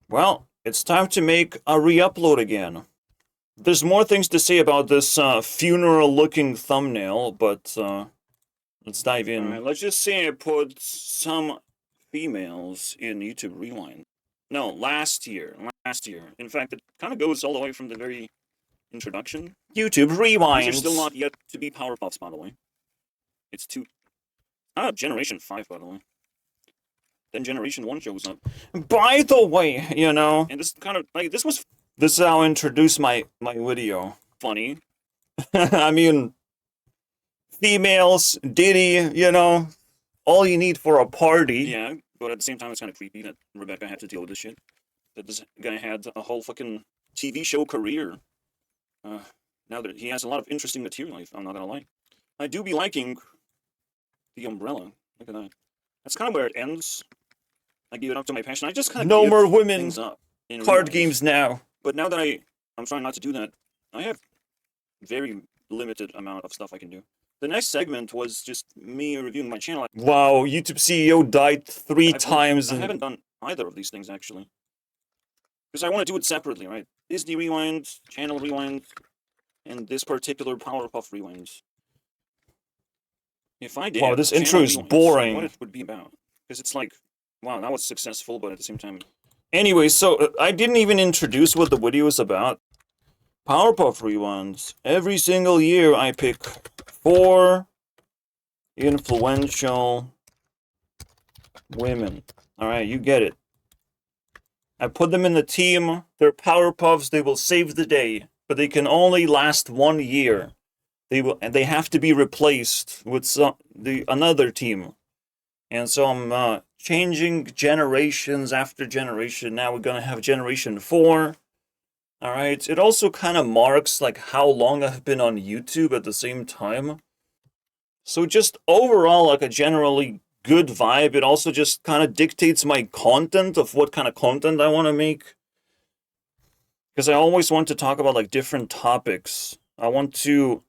Well, it's time to make a re-upload again. There's more things to say about this funeral-looking thumbnail, but let's dive in. Alright, let's just say I put some females in YouTube Rewind. No, last year. In fact, it kind of goes all the way from the very introduction. YouTube Rewind! These are still not yet to be Powerpuffs, by the way. It's Generation 5, by the way. Then Generation 1 shows up. By the way, you know... And this kind of, like, this is how I introduce my video. Funny. I mean... Females, Diddy, you know... All you need for a party. Yeah, but at the same time, it's kind of creepy that Rebecca had to deal with this shit. That this guy had a whole fucking TV show career. Now that he has a lot of interesting material, I'm not gonna lie. I do be liking the umbrella. Look at that. That's kind of where it ends. I give it up to my passion. I just kind of no more women card games now. But now that I'm trying not to do that, I have very limited amount of stuff I can do. The next segment was just me reviewing my channel. Wow, YouTube CEO died 3 times. I haven't done either of these things actually, because I want to do it separately, right? Disney Rewind, Channel Rewind, and this particular Powerpuff Rewind. If I did, wow, this intro is boring. What it would be about? Because it's like, wow, that was successful, but at the same time... Anyway, so I didn't even introduce what the video is about. Powerpuff Rewinds. Every single year I pick 4 influential women. Alright, you get it. I put them in the team. They're Powerpuffs. They will save the day. But they can only last 1 year. They have to be replaced with another team. And so I'm changing generations after generation. Now we're gonna have Generation 4. Alright, it also kind of marks like how long I've been on YouTube at the same time. So just overall like a generally good vibe. It also just kind of dictates my content of what kind of content I want to make. Because I always want to talk about like different topics. I want to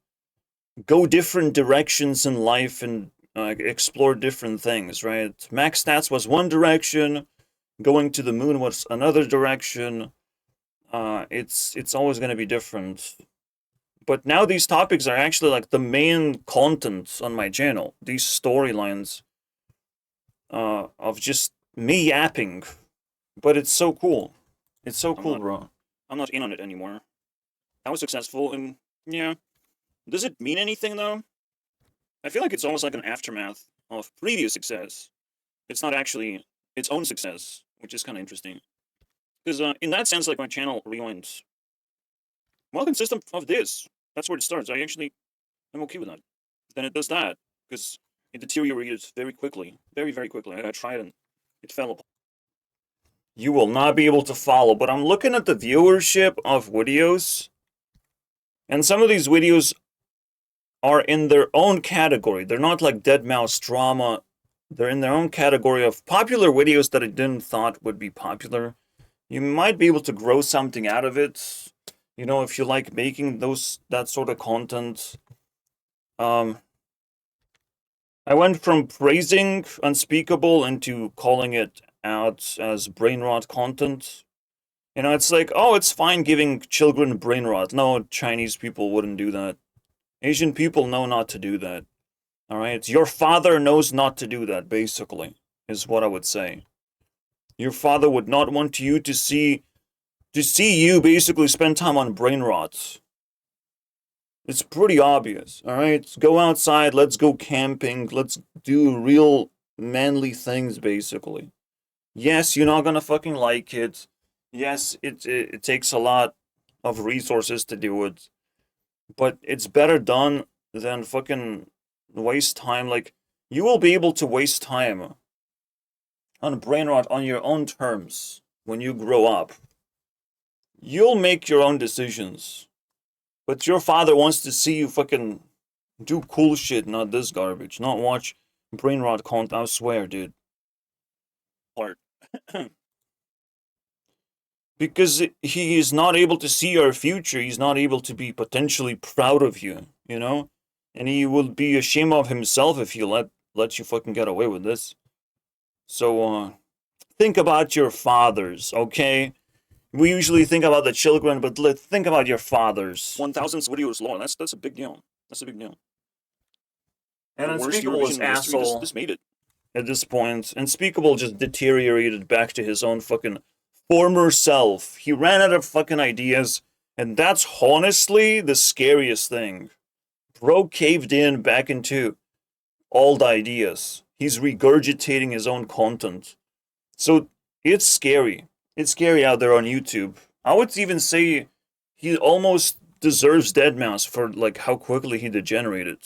go different directions in life and explore different things, right? Max Stats was one direction, going to the moon was another direction. It's always going to be different. But now these topics are actually like the main content on my channel. These storylines of just me yapping. But it's so cool. It's so cool, bro. I'm not in on it anymore. I was successful, and yeah. Does it mean anything, though? I feel like it's almost like an aftermath of previous success. It's not actually its own success, which is kind of interesting. Because in that sense, like, my channel rewinds. Well, consists of this. That's where it starts. I'm okay with that. Then it does that, because it deteriorated very quickly. Very, very quickly. I tried and it fell apart. You will not be able to follow, but I'm looking at the viewership of videos, and some of these videos are in their own category. They're not like Dead Mouse drama. They're in their own category of popular videos that I didn't thought would be popular. You might be able to grow something out of it. You know, if you like making that sort of content. I went from praising Unspeakable into calling it out as brain rot content. You know, it's like, oh, it's fine giving children brain rot. No, Chinese people wouldn't do that. Asian people know not to do that. Alright? Your father knows not to do that, basically, is what I would say. Your father would not want you to see you basically spend time on brain rot. It's pretty obvious, alright? Go outside, let's go camping, let's do real manly things, basically. Yes, you're not gonna fucking like it. Yes, it takes a lot of resources to do it. But it's better done than fucking waste time. Like, you will be able to waste time on brain rot on your own terms when you grow up. You'll make your own decisions. But your father wants to see you fucking do cool shit, not this garbage. Not watch brain rot content, I swear, dude. Part. Because he is not able to see your future. He's not able to be potentially proud of you, you know? And he will be ashamed of himself if he let you fucking get away with this. So, think about your fathers, okay? We usually think about the children, but think about your fathers. 1,000 videos long. That's a big deal. That's a big deal. And Unspeakable is asshole. This made it. At this point, Unspeakable just deteriorated back to his own fucking former self. He ran out of fucking ideas, and that's honestly the scariest thing. Bro caved in back into old ideas. He's regurgitating his own content. So it's scary. It's scary out there on YouTube. I would even say he almost deserves deadmau5 for like how quickly he degenerated.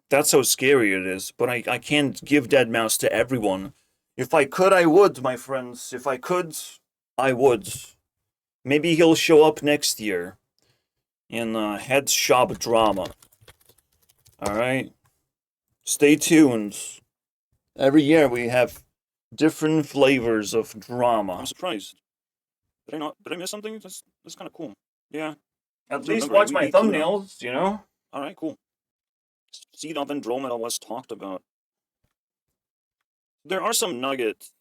That's how scary it is. But I can't give deadmau5 to everyone. If I could, I would, my friends. If I could, I would. Maybe he'll show up next year in Head Shop Drama. Alright? Stay tuned. Every year we have different flavors of drama. I'm surprised. Did I miss something? That's kind of cool. Yeah. At least watch my thumbnails, you know? Alright, cool. Seed of Andromeda was talked about. There are some nuggets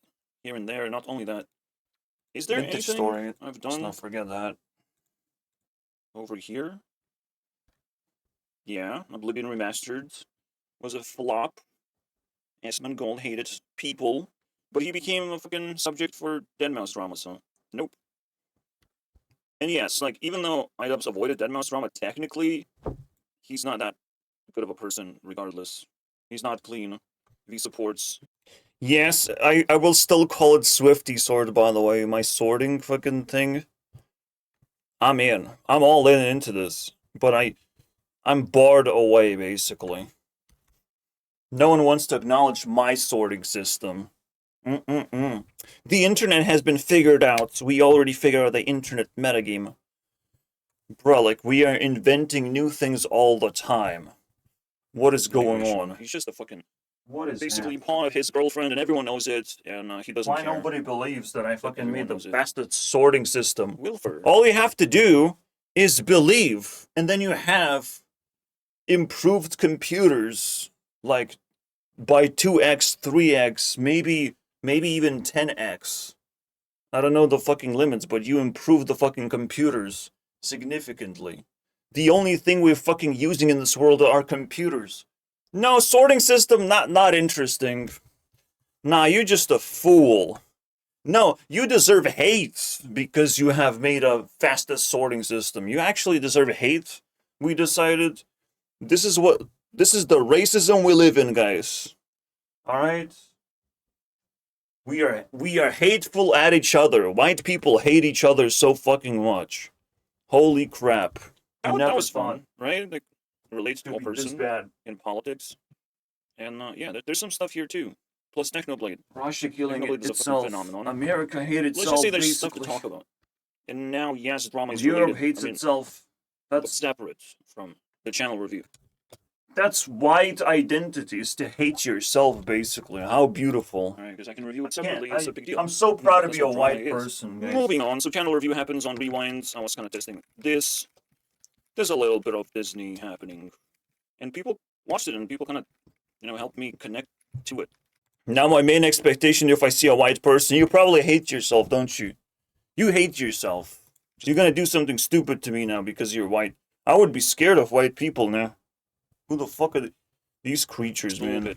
here and there, not only that. Is there anything story? I've done? Let's not forget that. Over here? Yeah, Oblivion Remastered was a flop. Esmond Gold hated people, but he became a fucking subject for deadmau5 drama, so nope. And yes, like, even though IDubbbz avoided deadmau5 drama, technically, he's not that good of a person, regardless. He's not clean. If he supports... Yes, I will still call it Swifty Sword, by the way, my sorting fucking thing. I'm in. I'm all in into this. But I'm barred away, basically. No one wants to acknowledge my sorting system. The internet has been figured out. We already figured out the internet metagame. Bro, like, we are inventing new things all the time. What is going on? He's just a fucking... What is basically pawn of his girlfriend, and everyone knows it, and he doesn't care. Why nobody believes that I fucking made the bastard sorting system? Wilford. All you have to do is believe, and then you have improved computers, like, by 2x, 3x, maybe even 10x. I don't know the fucking limits, but you improve the fucking computers significantly. The only thing we're fucking using in this world are computers. No, sorting system, not interesting. Nah, you're just a fool. No, you deserve hate because you have made a fastest sorting system. You actually deserve hate. We decided this is the racism we live in, guys. Alright? We are hateful at each other. White people hate each other so fucking much. Holy crap. That was fun, right? Like, relates to a person in politics. And yeah, there's some stuff here too. Plus Technoblade. Russia killing itself. Phenomenon. America hates itself. Let's just say there's stuff to talk about. And now, yes, drama is related. Europe hates itself. That's separate from the channel review. That's white identity, is to hate yourself, basically. How beautiful. Alright, because I can review it separately, it's a big deal. I'm so proud to be a white person, guys. Moving on, so channel review happens on Rewind. I was kind of testing this. There's a little bit of Disney happening. And people watched it, and people kind of, you know, helped me connect to it. Now my main expectation, if I see a white person, you probably hate yourself, don't you? You hate yourself. You're gonna do something stupid to me now because you're white. I would be scared of white people now. Who the fuck are these creatures, man?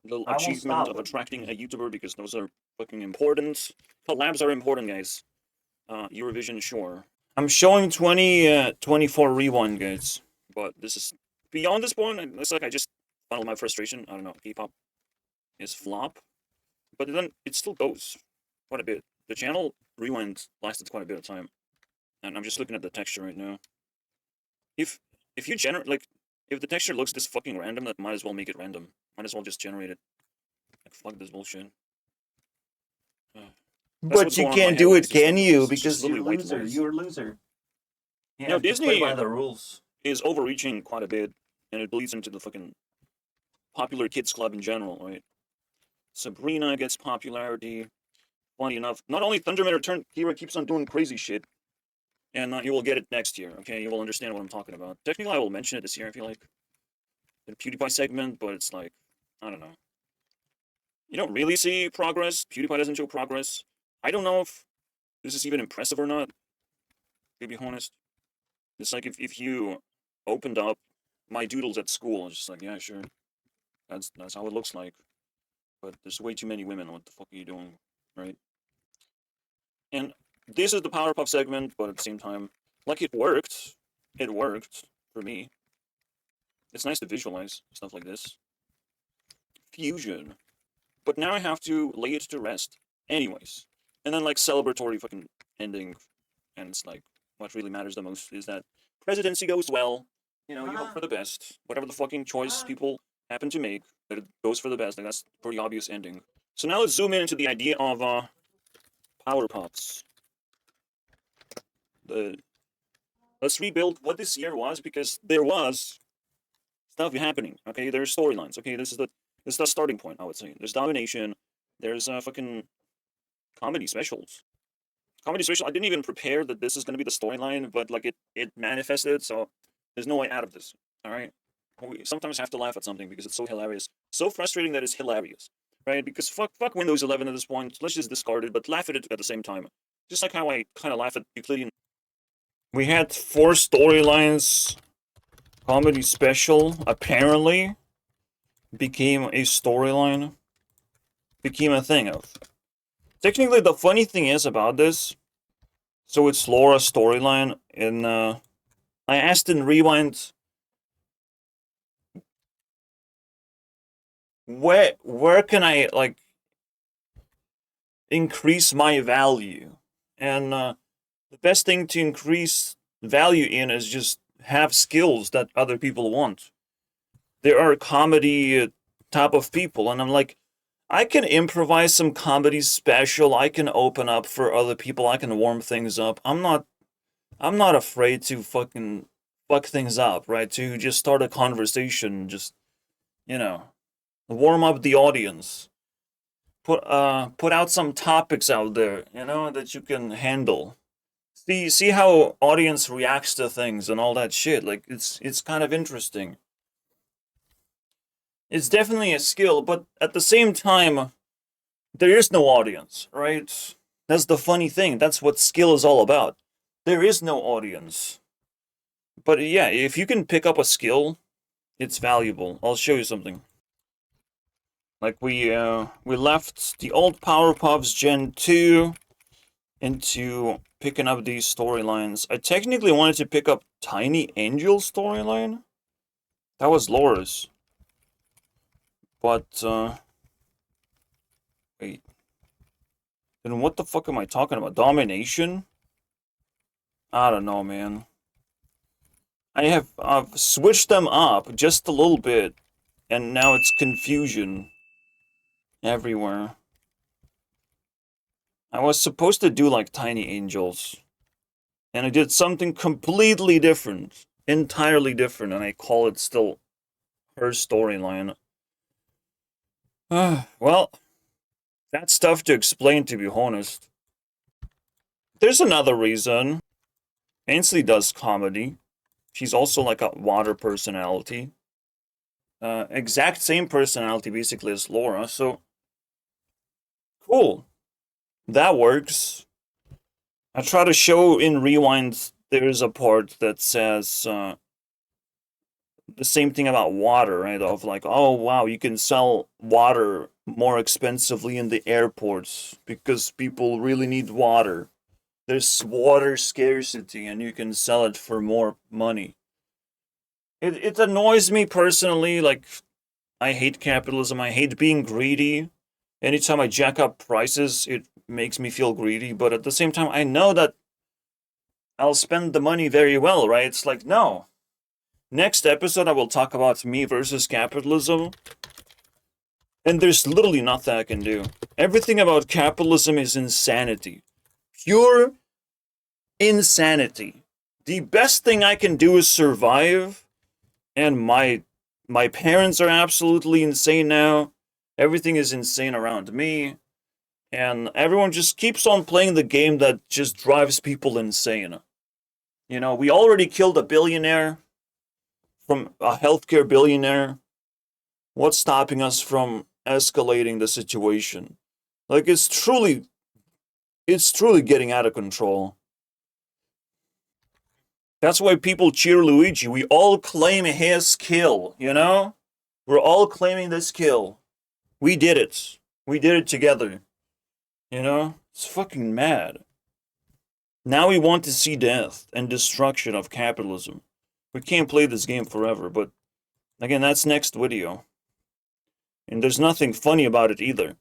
Little achievement of attracting a YouTuber because those are fucking important. Collabs are important, guys. Eurovision, sure. I'm showing 2024 Rewind, guys. But this is... Beyond this point, it's like I just funneled my frustration. I don't know, K-pop is flop. But then it still goes quite a bit. The channel Rewind lasted quite a bit of time. And I'm just looking at the texture right now. If you generate, like, if the texture looks this fucking random, that might as well make it random. Might as well just generate it. Like, fuck this bullshit. But you can't do it, can you? Because you're a loser. You're a loser. You know, Disney play by the rules. Is overreaching quite a bit, and it bleeds into the fucking popular kids club in general, right? Sabrina gets popularity. Funny enough, not only Thunderman Return, Kira keeps on doing crazy shit. And you will get it next year, okay? You will understand what I'm talking about. Technically, I will mention it this year, I feel like. In a PewDiePie segment, but it's like, I don't know. You don't really see progress. PewDiePie doesn't show progress. I don't know if this is even impressive or not, to be honest. It's like if you opened up my doodles at school, it's just like, yeah, sure. That's how it looks like. But there's way too many women. What the fuck are you doing? Right? And this is the Powerpuff segment, but at the same time, like it worked. It worked for me. It's nice to visualize stuff like this. Fusion. But now I have to lay it to rest. Anyways. And then like celebratory fucking ending. And it's like, what really matters the most is that presidency goes well. You know, you hope for the best. Whatever the fucking choice people happen to make, that it goes for the best. Like that's a pretty obvious ending. So now let's zoom in into the idea of Powerpuffs. Let's rebuild what this year was, because there was stuff happening. Okay, there's storylines. Okay, this is the starting point. I would say there's domination. There's fucking comedy specials. Comedy special. I didn't even prepare that this is gonna be the storyline, but like it manifested. So there's no way out of this. All right. We sometimes have to laugh at something because it's so hilarious, so frustrating that it's hilarious, right? Because fuck Windows 11 at this point. Let's just discard it, but laugh at it at the same time. Just like how I kind of laugh at Euclidean. We had 4 storylines. Comedy special apparently became a storyline. Became a thing of. Technically, the funny thing is about this. So it's Laura's storyline, and I asked in Rewind, where can I like increase my value? And the best thing to increase value in is just have skills that other people want. There are comedy type of people, and I'm like, I can improvise some comedy special. I can open up for other people. I can warm things up. I'm not afraid to fucking fuck things up, right? To just start a conversation, just warm up the audience. Put out some topics out there, that you can handle. See how audience reacts to things and all that shit. Like it's kind of interesting. It's definitely a skill, but at the same time, there is no audience, right? That's the funny thing. That's what skill is all about. There is no audience. But yeah, if you can pick up a skill, it's valuable. I'll show you something. Like we left the old Powerpuffs Gen 2 into picking up these storylines. I technically wanted to pick up Tiny Angel's storyline. That was Laura's. But wait. Then what the fuck am I talking about? Domination? I don't know, man. I've switched them up just a little bit, and now it's confusion everywhere. I was supposed to do like Tiny Angels, and I did something completely different, entirely different, and I call it still her storyline. Well, that's tough to explain, to be honest. There's another reason. Ainsley does comedy. She's also like a water personality. Exact same personality basically as Laura, so cool. That works. I try to show in Rewind there's a part that says the same thing about water, right? Of like, oh wow, you can sell water more expensively in the airports because people really need water. There's water scarcity and you can sell it for more money. It annoys me personally, like I hate capitalism, I hate being greedy. Anytime I jack up prices, it makes me feel greedy, but at the same time I know that I'll spend the money very well, right? It's like, no. Next episode I will talk about me versus capitalism. And there's literally nothing I can do. Everything about capitalism is insanity. Pure insanity. The best thing I can do is survive, and my parents are absolutely insane now. Everything is insane around me, and everyone just keeps on playing the game that just drives people insane. We already killed a billionaire, from a healthcare billionaire. What's stopping us from escalating the situation. Like, it's truly getting out of control. That's why people cheer Luigi. We all claim his kill, you know? We're all claiming this kill. We did it. We did it together. You know? It's fucking mad. Now we want to see death and destruction of capitalism. We can't play this game forever, but again, that's next video. And there's nothing funny about it either.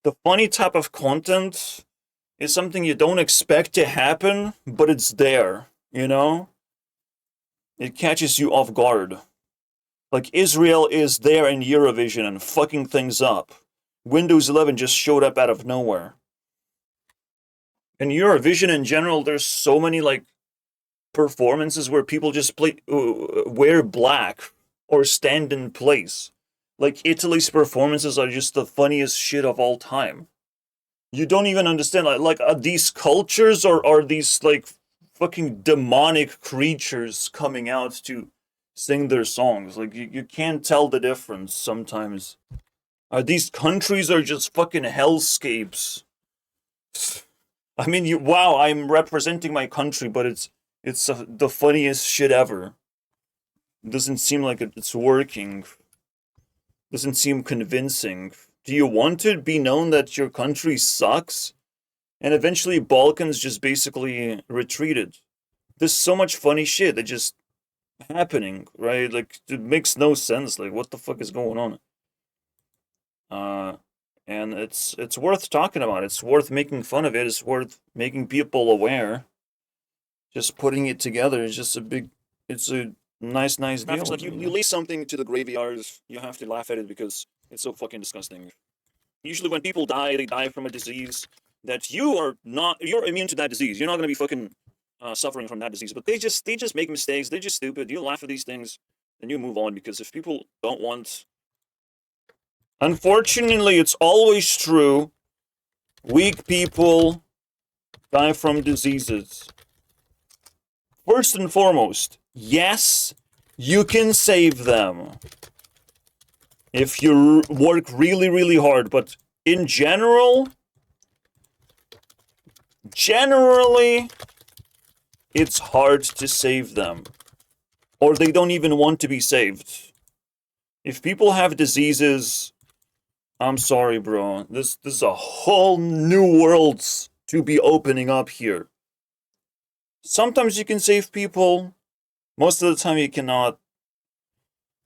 The funny type of content is something you don't expect to happen, but it's there, you know? It catches you off guard. Like, Israel is there in Eurovision and fucking things up. Windows 11 just showed up out of nowhere. In Eurovision in general, there's so many, like, performances where people just wear black or stand in place. Like, Italy's performances are just the funniest shit of all time. You don't even understand, like are these cultures or are these, like, fucking demonic creatures coming out to sing their songs? Like, you can't tell the difference sometimes. Are these countries are just fucking hellscapes? I mean, wow, I'm representing my country, but it's the funniest shit ever. It doesn't seem like it's working. Doesn't seem convincing. Do you want to be known that your country sucks? And eventually Balkans just basically retreated. There's so much funny shit that just happening, right? Like, it makes no sense. Like, what the fuck is going on? And it's worth talking about. It's worth making fun of it. It's worth making people aware. Just putting it together is just it's a nice deal. It's like you leave something to the graveyards, you have to laugh at it because it's so fucking disgusting. Usually when people die, they die from a disease that you're immune to that disease. You're not gonna be fucking suffering from that disease. But they just make mistakes. They're just stupid. You laugh at these things, and you move on, because if people don't want... Unfortunately, it's always true. Weak people die from diseases. First and foremost, yes, you can save them if you work really, really hard, but in generally, it's hard to save them, or they don't even want to be saved. If people have diseases, I'm sorry, bro. This is a whole new world to be opening up here. Sometimes you can save people, most of the time you cannot,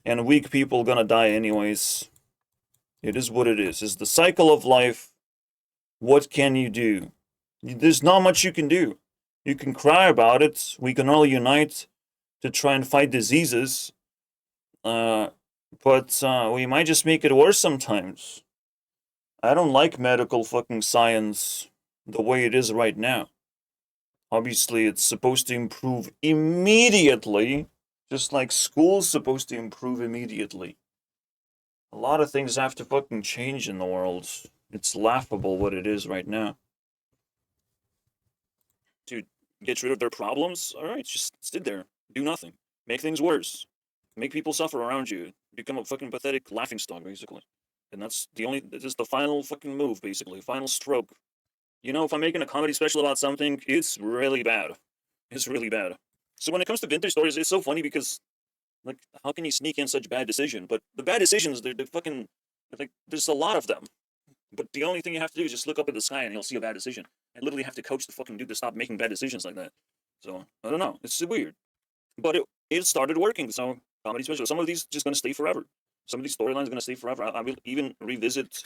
and weak people gonna die anyways. It is what it is. It's the cycle of life. What can you do? There's not much you can do. You can cry about it. We can all unite to try and fight diseases. But we might just make it worse sometimes. I don't like medical fucking science the way it is right now. Obviously, it's supposed to improve immediately, just like school's supposed to improve immediately. A lot of things have to fucking change in the world. It's laughable what it is right now. To get rid of their problems, alright, just sit there, do nothing, make things worse, make people suffer around you, become a fucking pathetic laughingstock, basically. And this is the final fucking move, basically, final stroke. You know, if I'm making a comedy special about something, it's really bad. It's really bad. So when it comes to vintage stories, it's so funny because, like, how can you sneak in such bad decision? But the bad decisions, they're fucking, like, there's a lot of them. But the only thing you have to do is just look up at the sky and you'll see a bad decision. I literally have to coach the fucking dude to stop making bad decisions like that. So, I don't know. It's weird. But it started working, so comedy special. Some of these just gonna stay forever. Some of these storylines are gonna stay forever. I will even revisit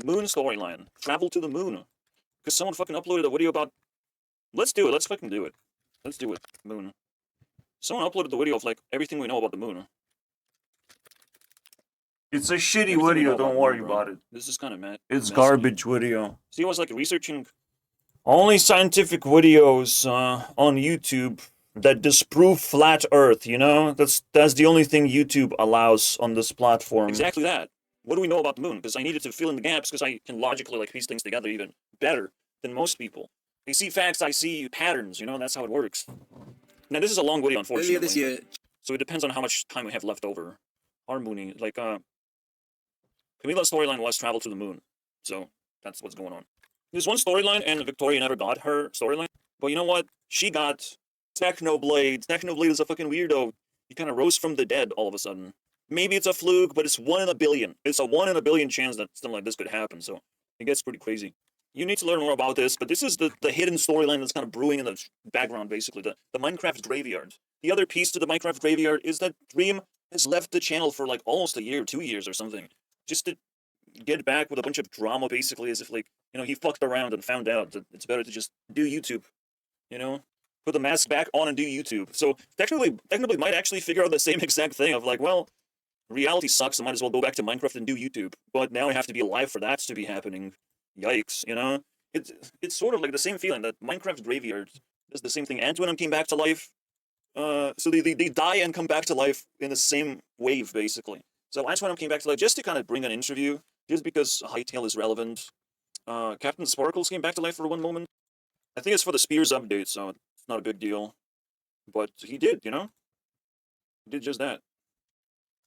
Moon storyline. Travel to the moon. Because someone fucking uploaded a video about... Let's do it. Let's fucking do it. Let's do it. Moon. Someone uploaded the video of, like, everything we know about the moon. It's a shitty video, don't worry about it. This is kind of mad. It's garbage video. See, I was, like, researching... Only scientific videos on YouTube that disprove flat Earth, you know? That's the only thing YouTube allows on this platform. Exactly that. What do we know about the moon? Because I needed to fill in the gaps, because I can logically, like, piece things together even better than most people. They see facts, I see patterns, you know? That's how it works. Now, this is a long video, unfortunately. Earlier this year. So it depends on how much time we have left over. Harmony, like, Camila's storyline was travel to the moon. So that's what's going on. There's one storyline, and Victoria never got her storyline. But you know what? She got Technoblade. Technoblade is a fucking weirdo. He kind of rose from the dead all of a sudden. Maybe it's a fluke, but it's 1 in a billion. It's a 1 in a billion chance that something like this could happen. So it gets pretty crazy. You need to learn more about this, but this is the hidden storyline that's kind of brewing in the background, basically. The Minecraft graveyard. The other piece to the Minecraft graveyard is that Dream has left the channel for like almost a year, 2 years or something. Just to get back with a bunch of drama, basically, as if like, you know, he fucked around and found out that it's better to just do YouTube, you know? Put the mask back on and do YouTube. So technically might actually figure out the same exact thing of like, well, reality sucks, I might as well go back to Minecraft and do YouTube. But now I have to be alive for that to be happening. Yikes, you know? It's sort of like the same feeling that Minecraft Graveyard does the same thing. Antoine came back to life. So they die and come back to life in the same wave, basically. So Antoine came back to life just to kind of bring an interview, just because Hightail is relevant. Captain Sparkles came back to life for one moment. I think it's for the Spears update, so it's not a big deal. But he did, you know? He did just that.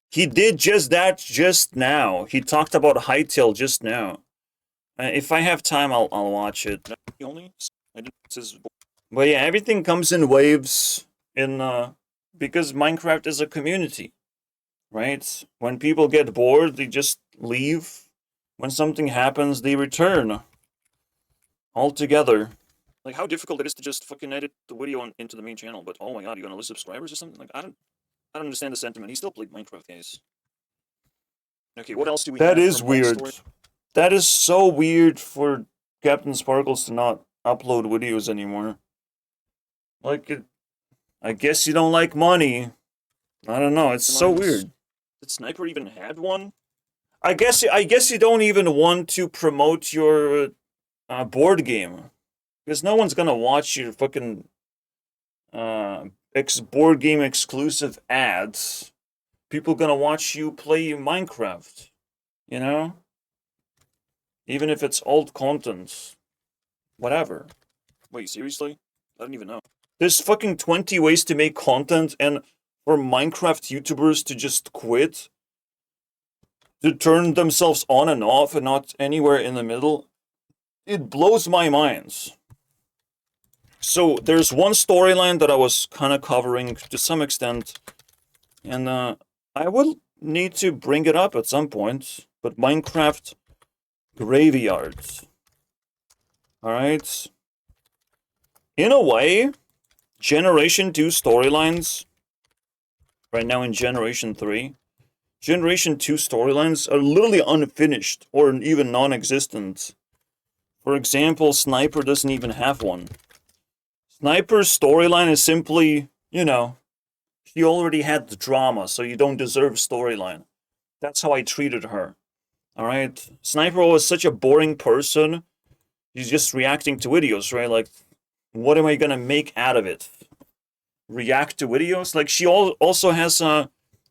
He did just that just now. He talked about Hightail just now. If I have time, I'll watch it. But yeah, everything comes in waves because Minecraft is a community, right? When people get bored, they just leave. When something happens, they return. All together. Like, how difficult it is to just fucking edit the video into the main channel, but oh my god, you're gonna lose subscribers or something? Like, I don't understand the sentiment. He still played Minecraft, guys. Okay, what else do we have? That is weird. That is so weird for Captain Sparkles to not upload videos anymore. Like, I guess you don't like money. I don't know, it's so weird. Did Sniper even had one? I guess you don't even want to promote your board game. Because no one's gonna watch your fucking board game exclusive ads. People gonna watch you play Minecraft. You know? Even if it's old content. Whatever. Wait, seriously? I don't even know. There's fucking 20 ways to make content, and for Minecraft YouTubers to just quit, to turn themselves on and off and not anywhere in the middle, it blows my mind. So there's one storyline that I was kind of covering to some extent, and I will need to bring it up at some point, but Minecraft Graveyards. Alright. In a way, Generation 2 storylines, right now in Generation 3, Generation 2 storylines are literally unfinished or even non-existent. For example, Sniper doesn't even have one. Sniper's storyline is simply, you know, she already had the drama, so you don't deserve storyline. That's how I treated her. Alright? Sniper was such a boring person. He's just reacting to videos, right? Like, what am I gonna make out of it? React to videos? Like, she also has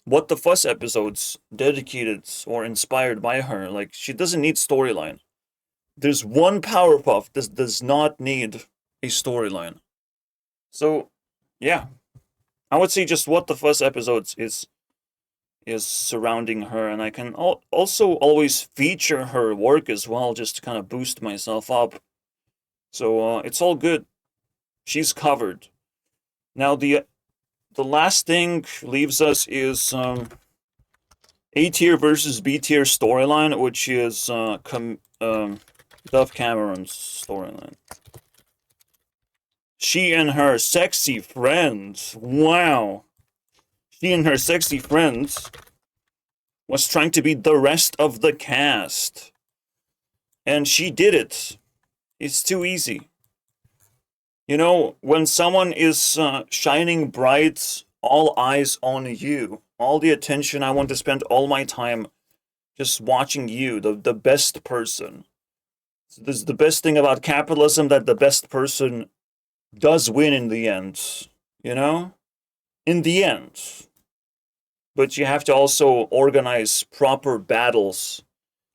What the Fuss episodes dedicated or inspired by her. Like, she doesn't need storyline. There's one Powerpuff that does not need a storyline. So, yeah. I would say just What the Fuss episodes is surrounding her, and I can also always feature her work as well, just to kind of boost myself up. So, it's all good. She's covered. Now, the last thing leaves us is A tier versus B tier storyline, which is Dove Cameron's storyline. She and her sexy friends. Wow. She and her sexy friends was trying to be the rest of the cast. And she did it. It's too easy. You know, when someone is shining bright, all eyes on you. All the attention, I want to spend all my time just watching you, the best person. So this is the best thing about capitalism, that the best person does win in the end. You know? In the end. But you have to also organize proper battles.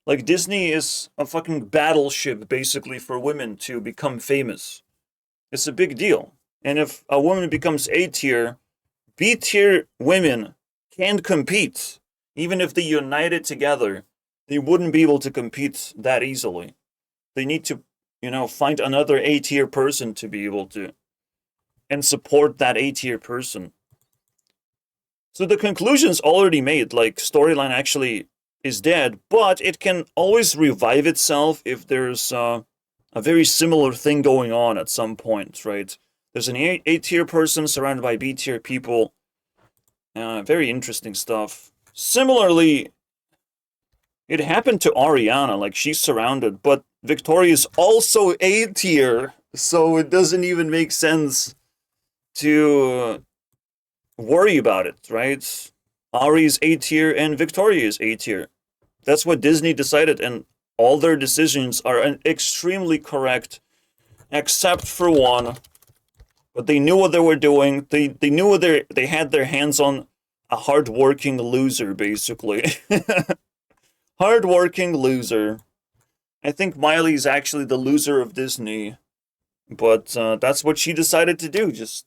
Like, Disney is a fucking battleship, basically, for women to become famous. It's a big deal. And if a woman becomes A tier, B tier women can't compete. Even if they united together, they wouldn't be able to compete that easily. They need to, find another A-tier person to be able to, and support that A-tier person. So the conclusion's already made, like, storyline actually is dead, but it can always revive itself if there's a very similar thing going on at some point, right? There's an A-tier person surrounded by B-tier people. Very interesting stuff. Similarly, it happened to Ariana, like, she's surrounded, but Victoria is also A-tier, so it doesn't even make sense to worry about it, right? Ari's A-tier and Victoria is A-tier. That's what Disney decided, and all their decisions are extremely correct, except for one. But they knew what they were doing. They knew they had their hands on a hardworking loser, basically. Hardworking loser. I think Miley's actually the loser of Disney, but that's what she decided to do. Just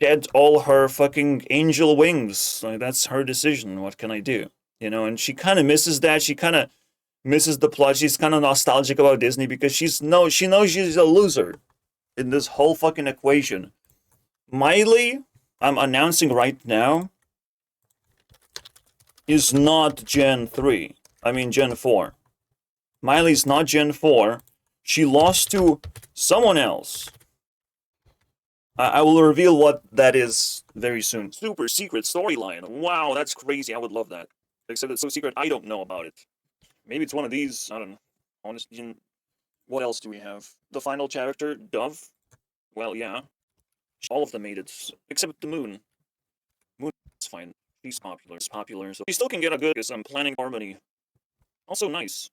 shed all her fucking angel wings. Like, that's her decision. What can I do? And she kind of misses that. She kind of misses the plot. She's kind of nostalgic about Disney because she knows she's a loser in this whole fucking equation. Miley, I'm announcing right now, is not Gen 3. I mean Gen 4. Miley's not Gen 4. She lost to someone else. I will reveal what that is very soon. Super secret storyline. Wow, that's crazy. I would love that. Except it's so secret, I don't know about it. Maybe it's one of these. I don't know. Honestly, what else do we have? The final character, Dove. Well, yeah. All of them made it, except the Moon. Moon is fine. She's popular. So she still can get a good, because I'm planning Harmony. Also nice.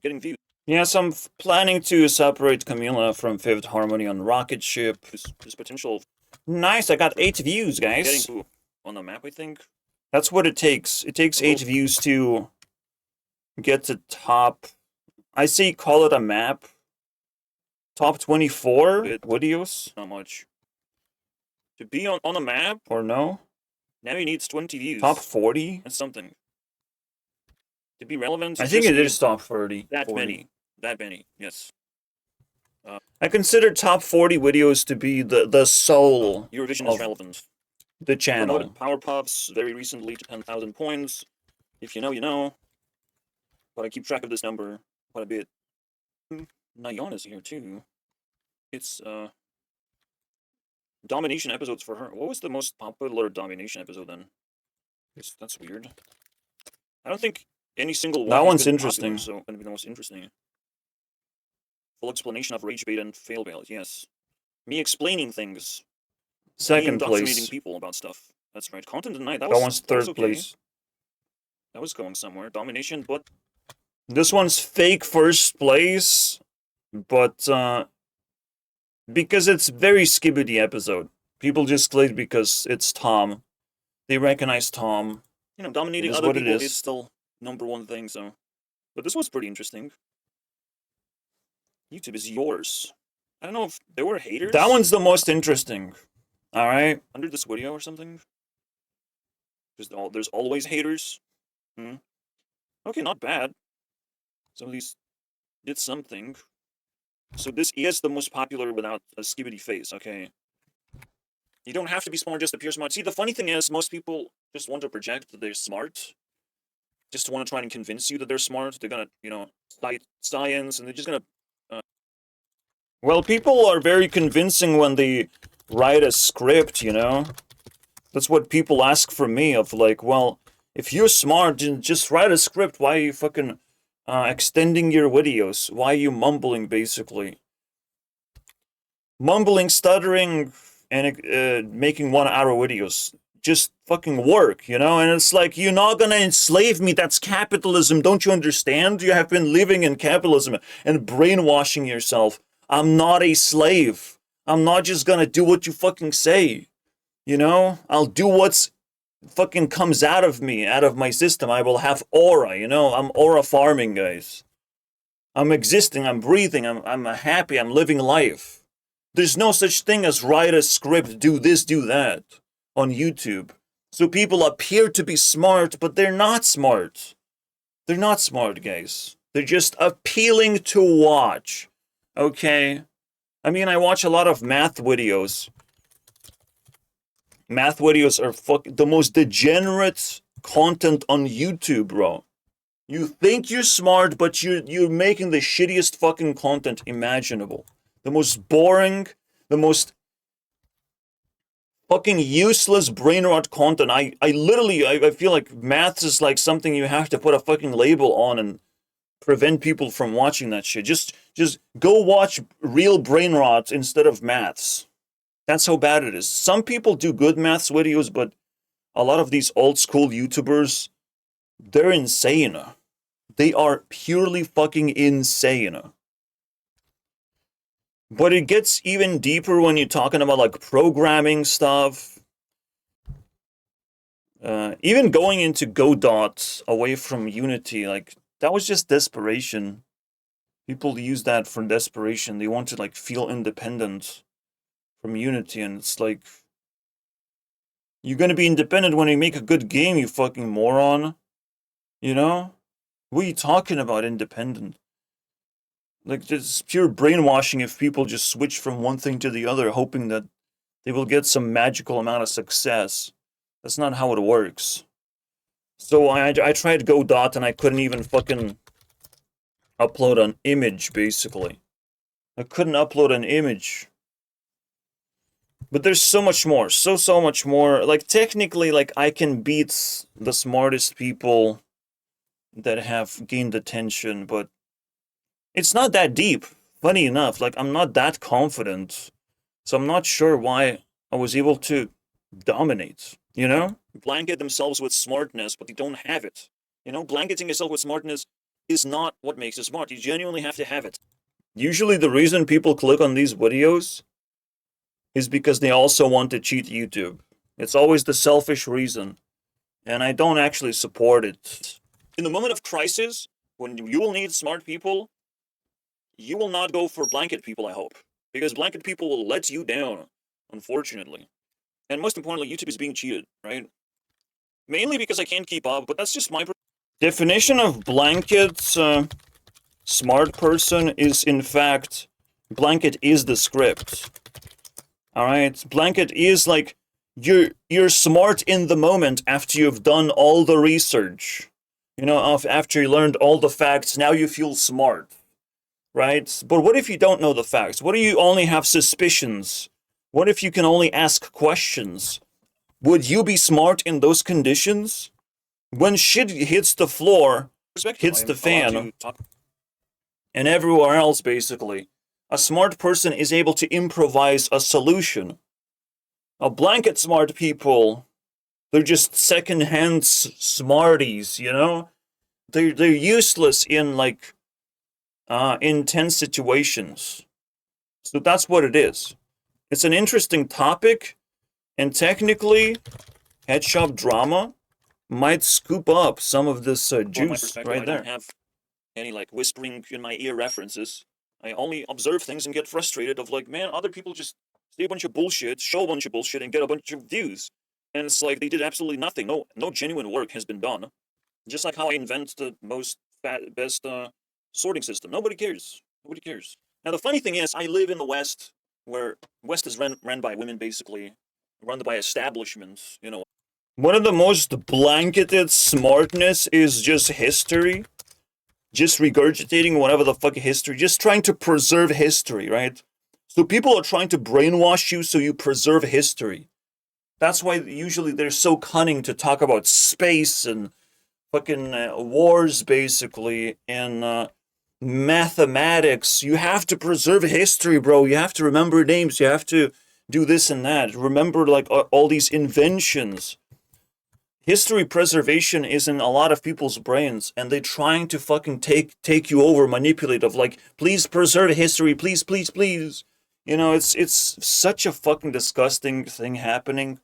Getting views. Yes, I'm planning to separate Camila from Fifth Harmony on Rocket Ship. There's potential. Nice, I got 8 views, guys. Getting on the map, I think. That's what it takes. It takes 8 views to get to top. I say call it a map. Top 24 videos. Not much. To be on a map, or no? Now he needs 20 views. Top 40? That's something. To be relevant, I think it is top 30. That 40. Many, yes. I consider top 40 videos to be the soul. Eurovision is relevant. The channel. Promoted PowerPuffs very recently to 10,000 points. If you know, you know. But I keep track of this number quite a bit. Nayona's here too. It's domination episodes for her. What was the most popular domination episode then? That's weird. I don't think any single one. That one's interesting. Popular, so it's gonna be the most interesting. Full explanation of rage bait and fail bait. Yes, me explaining things. Second place. Indoctrinating people about stuff. That's right. Content tonight. That one's third place. That was going somewhere. Domination, but this one's fake first place. But because it's very skibbity episode. People just click because it's Tom. They recognize Tom. Dominating other people is still #1 thing, so. But this was pretty interesting. YouTube is yours. I don't know if there were haters. That one's the most interesting. Alright? Under this video or something? There's always haters. Okay, not bad. Some of these did something. So this is the most popular without a skibbity face, okay? You don't have to be smart, just appear smart. See, the funny thing is, most people just want to project that they're smart. Just want to try and convince you that they're smart. They're gonna, cite science, and they're just gonna... Well, people are very convincing when they write a script, That's what people ask from me, of like, well, if you're smart, just write a script. Why are you fucking extending your videos? Why are you mumbling, basically? Mumbling, stuttering, and making 1-hour videos. Just fucking work, And it's like, you're not gonna enslave me. That's capitalism. Don't you understand? You have been living in capitalism and brainwashing yourself. I'm not a slave. I'm not just gonna do what you fucking say. I'll do what's fucking comes out of me, out of my system. I will have aura, I'm aura farming, guys. I'm existing, I'm breathing, I'm happy, I'm living life. There's no such thing as write a script, do this, do that on YouTube. So people appear to be smart, but they're not smart. They're not smart, guys. They're just appealing to watch. Okay? I mean, I watch a lot of math videos. Math videos are the most degenerate content on YouTube, bro. You think you're smart, but you're making the shittiest fucking content imaginable. The most boring, the most fucking useless brain rot content. I literally feel like maths is like something you have to put a fucking label on and prevent people from watching that shit. Just go watch real brain rot instead of maths. That's how bad it is. Some people do good maths videos, but a lot of these old school YouTubers, they're insane. They are purely fucking insane. But it gets even deeper when you're talking about like programming stuff. Even going into Godot away from Unity, like that was just desperation. People use that for desperation. They want to like feel independent from Unity, and it's like, you're gonna be independent when you make a good game, you fucking moron. You know? What are you talking about, independent? Like, it's pure brainwashing if people just switch from one thing to the other, hoping that they will get some magical amount of success. That's not how it works. So I tried Godot and I couldn't even fucking upload an image, basically. I couldn't upload an image. But there's so much more. So much more. Like, technically, like, I can beat the smartest people that have gained attention, but it's not that deep. Funny enough, like, I'm not that confident. So I'm not sure why I was able to dominate, you know? Blanket themselves with smartness, but they don't have it. You know, blanketing yourself with smartness is not what makes you smart. You genuinely have to have it. Usually the reason people click on these videos is because they also want to cheat YouTube. It's always the selfish reason. And I don't actually support it. In the moment of crisis, when you will need smart people, you will not go for blanket people, I hope. Because blanket people will let you down, unfortunately. And most importantly, YouTube is being cheated, right? Mainly because I can't keep up, but that's just my definition of blanket smart person is, in fact, blanket is the script. Alright? Blanket is like, you're smart in the moment after you've done all the research. You know, after you learned all the facts, now you feel smart. Right? But what if you don't know the facts? What if you only have suspicions? What if you can only ask questions? Would you be smart in those conditions? When shit hits the floor, hits the fan, and everywhere else, basically, a smart person is able to improvise a solution. A blanket smart people, they're just second-hand smarties, you know? They're useless in, like, intense situations. So that's what it is. It's an interesting topic, and technically, Head Shop Drama might scoop up some of this juice right there. I don't have any like whispering in my ear references. I only observe things and get frustrated of like, man, other people just say a bunch of bullshit, show a bunch of bullshit, and get a bunch of views. And it's like they did absolutely nothing. No genuine work has been done. Just like how I invent the best sorting system. Nobody cares. Nobody cares. Now the funny thing is, I live in the West, where West is ran by women, basically, run by establishments. You know, one of the most blanketed smartness is just history. Just regurgitating whatever the fuck history, just trying to preserve history, right? So people are trying to brainwash you so you preserve history. That's why usually they're so cunning to talk about space and fucking wars, basically, and mathematics. You have to preserve history, bro. You have to remember names. You have to do this and that. Remember, like, all these inventions. History preservation is in a lot of people's brains, and they're trying to fucking take you over, manipulate of like, please preserve history, please, please, please. You know, it's such a fucking disgusting thing happening.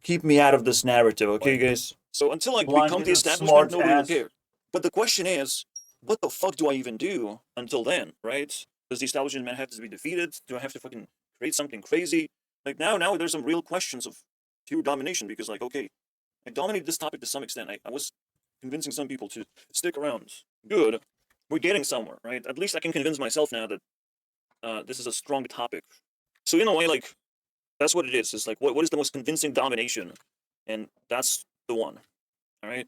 Keep me out of this narrative, okay, guys? So until like we come to the establishment, nobody will care. But the question is, what the fuck do I even do until then, right? Does the establishment have to be defeated? Do I have to fucking create something crazy? Like now there's some real questions of pure domination, because like, okay, I dominated this topic to some extent. I was convincing some people to stick around. Good. We're getting somewhere, right? At least I can convince myself now that this is a strong topic. So in a way, like, that's what it is. It's like, what is the most convincing domination? And that's the one, all right?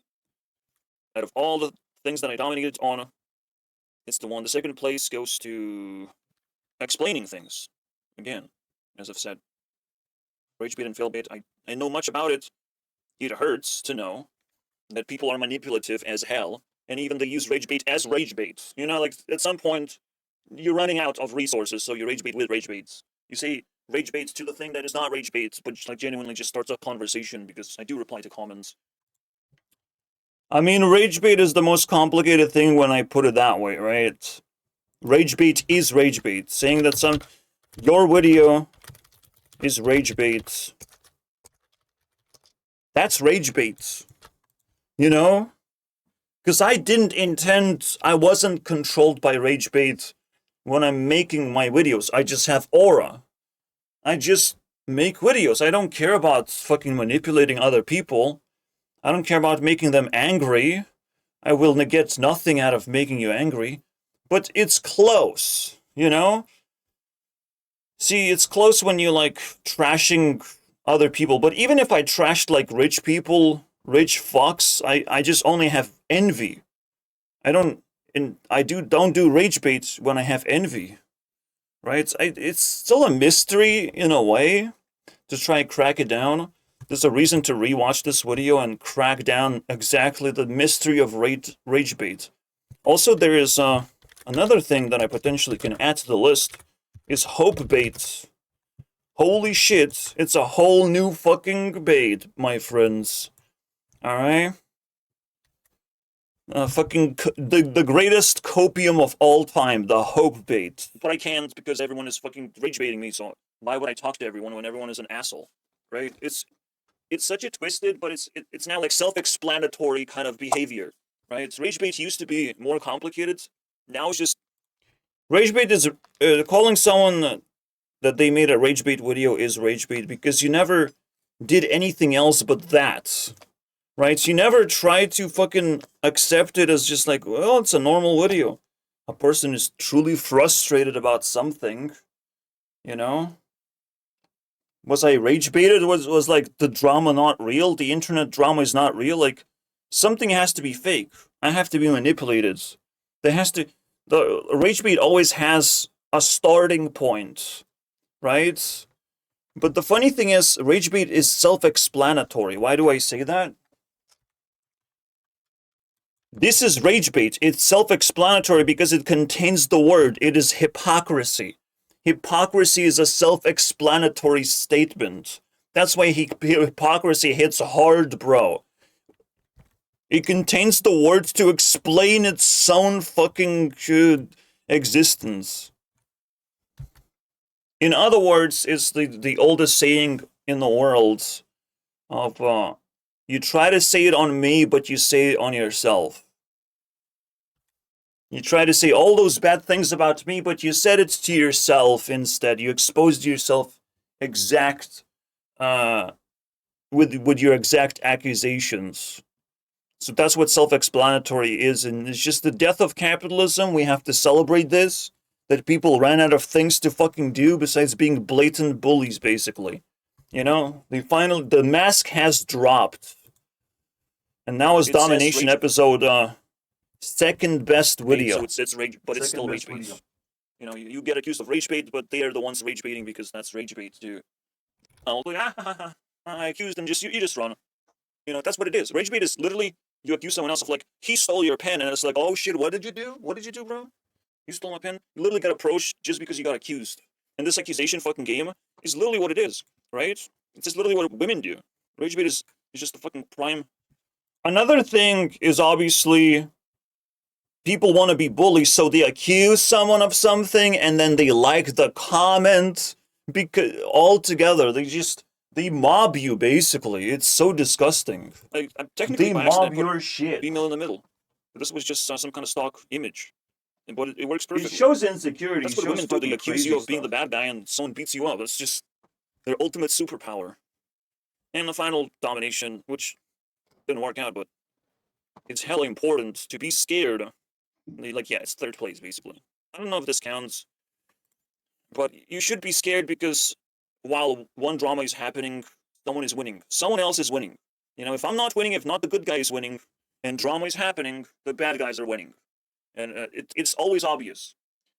Out of all the things that I dominated on, it's the one. The second place goes to explaining things. Again, as I've said, rage bait and fail bait, I know much about it. It hurts to know that people are manipulative as hell, and even they use rage bait as rage bait. You know, like, at some point, you're running out of resources, so you rage bait with rage baits. You say rage baits to the thing that is not rage baits, but like genuinely just starts a conversation, because I do reply to comments. I mean, rage bait is the most complicated thing when I put it that way, right? Rage bait is rage bait. Saying that your video is rage bait, that's rage bait. You know? Because I wasn't controlled by rage bait when I'm making my videos. I just have aura. I just make videos. I don't care about fucking manipulating other people. I don't care about making them angry. I will get nothing out of making you angry. But it's close, you know? See, it's close when you like trashing other people. But even if I trashed like rich people, rich fucks, I just only have envy. I don't do rage bait when I have envy. Right? It's still a mystery in a way to try and crack it down. There's a reason to rewatch this video and crack down exactly the mystery of rage bait. Also, there is another thing that I potentially can add to the list is hope bait. Holy shit, it's a whole new fucking bait, my friends. Alright? The greatest copium of all time, the hope bait. But I can't because everyone is fucking rage baiting me, so why would I talk to everyone when everyone is an asshole? Right? It's such a twisted, but it's now like self-explanatory kind of behavior, right? Rage bait used to be more complicated. Now it's just rage bait is calling someone that they made a rage bait video is rage bait because you never did anything else but that, right? You never tried to fucking accept it as just like, well, it's a normal video. A person is truly frustrated about something, you know? Was I rage baited? Was like the drama not real? The internet drama is not real? Like, something has to be fake. I have to be manipulated. The rage bait always has a starting point, right? But the funny thing is, rage bait is self-explanatory. Why do I say that? This is rage bait. It's self-explanatory because it contains the word. It is hypocrisy. Hypocrisy is a self-explanatory statement. That's why hypocrisy hits hard, bro. It contains the words to explain its own fucking existence. In other words, it's the oldest saying in the world of, you try to say it on me, but you say it on yourself. You try to say all those bad things about me, but you said it to yourself instead. You exposed yourself with your exact accusations. So that's what self-explanatory is, and it's just the death of capitalism. We have to celebrate this, that people ran out of things to fucking do besides being blatant bullies, basically. You know, the mask has dropped. And now is Domination episode, second best video. So it's rage, but it's still rage bait. You know, you get accused of rage bait, but they are the ones rage baiting because that's rage bait too. I accused and you just run. You know, that's what it is. Rage bait is literally you accuse someone else of like, he stole your pen, and it's like, oh shit, what did you do? What did you do, bro? You stole my pen? You literally got approached just because you got accused. And this accusation fucking game is literally what it is, right? It's just literally what women do. Rage bait is just the fucking prime. Another thing is obviously people want to be bullies, so they accuse someone of something and then they like the comment because altogether they mob you basically. It's so disgusting. I'm technically they mob your shit. Female in the middle. But this was just some kind of stock image. But it works perfectly. It shows insecurity. That's what women do. They accuse you of being the bad guy and someone beats you up. That's just their ultimate superpower. And the final domination, which didn't work out, but it's hella important to be scared. Like, yeah, it's third place, basically. I don't know if this counts, but you should be scared because while one drama is happening, someone is winning. Someone else is winning. You know, if I'm not winning, if not the good guy is winning, and drama is happening, the bad guys are winning. And it's always obvious.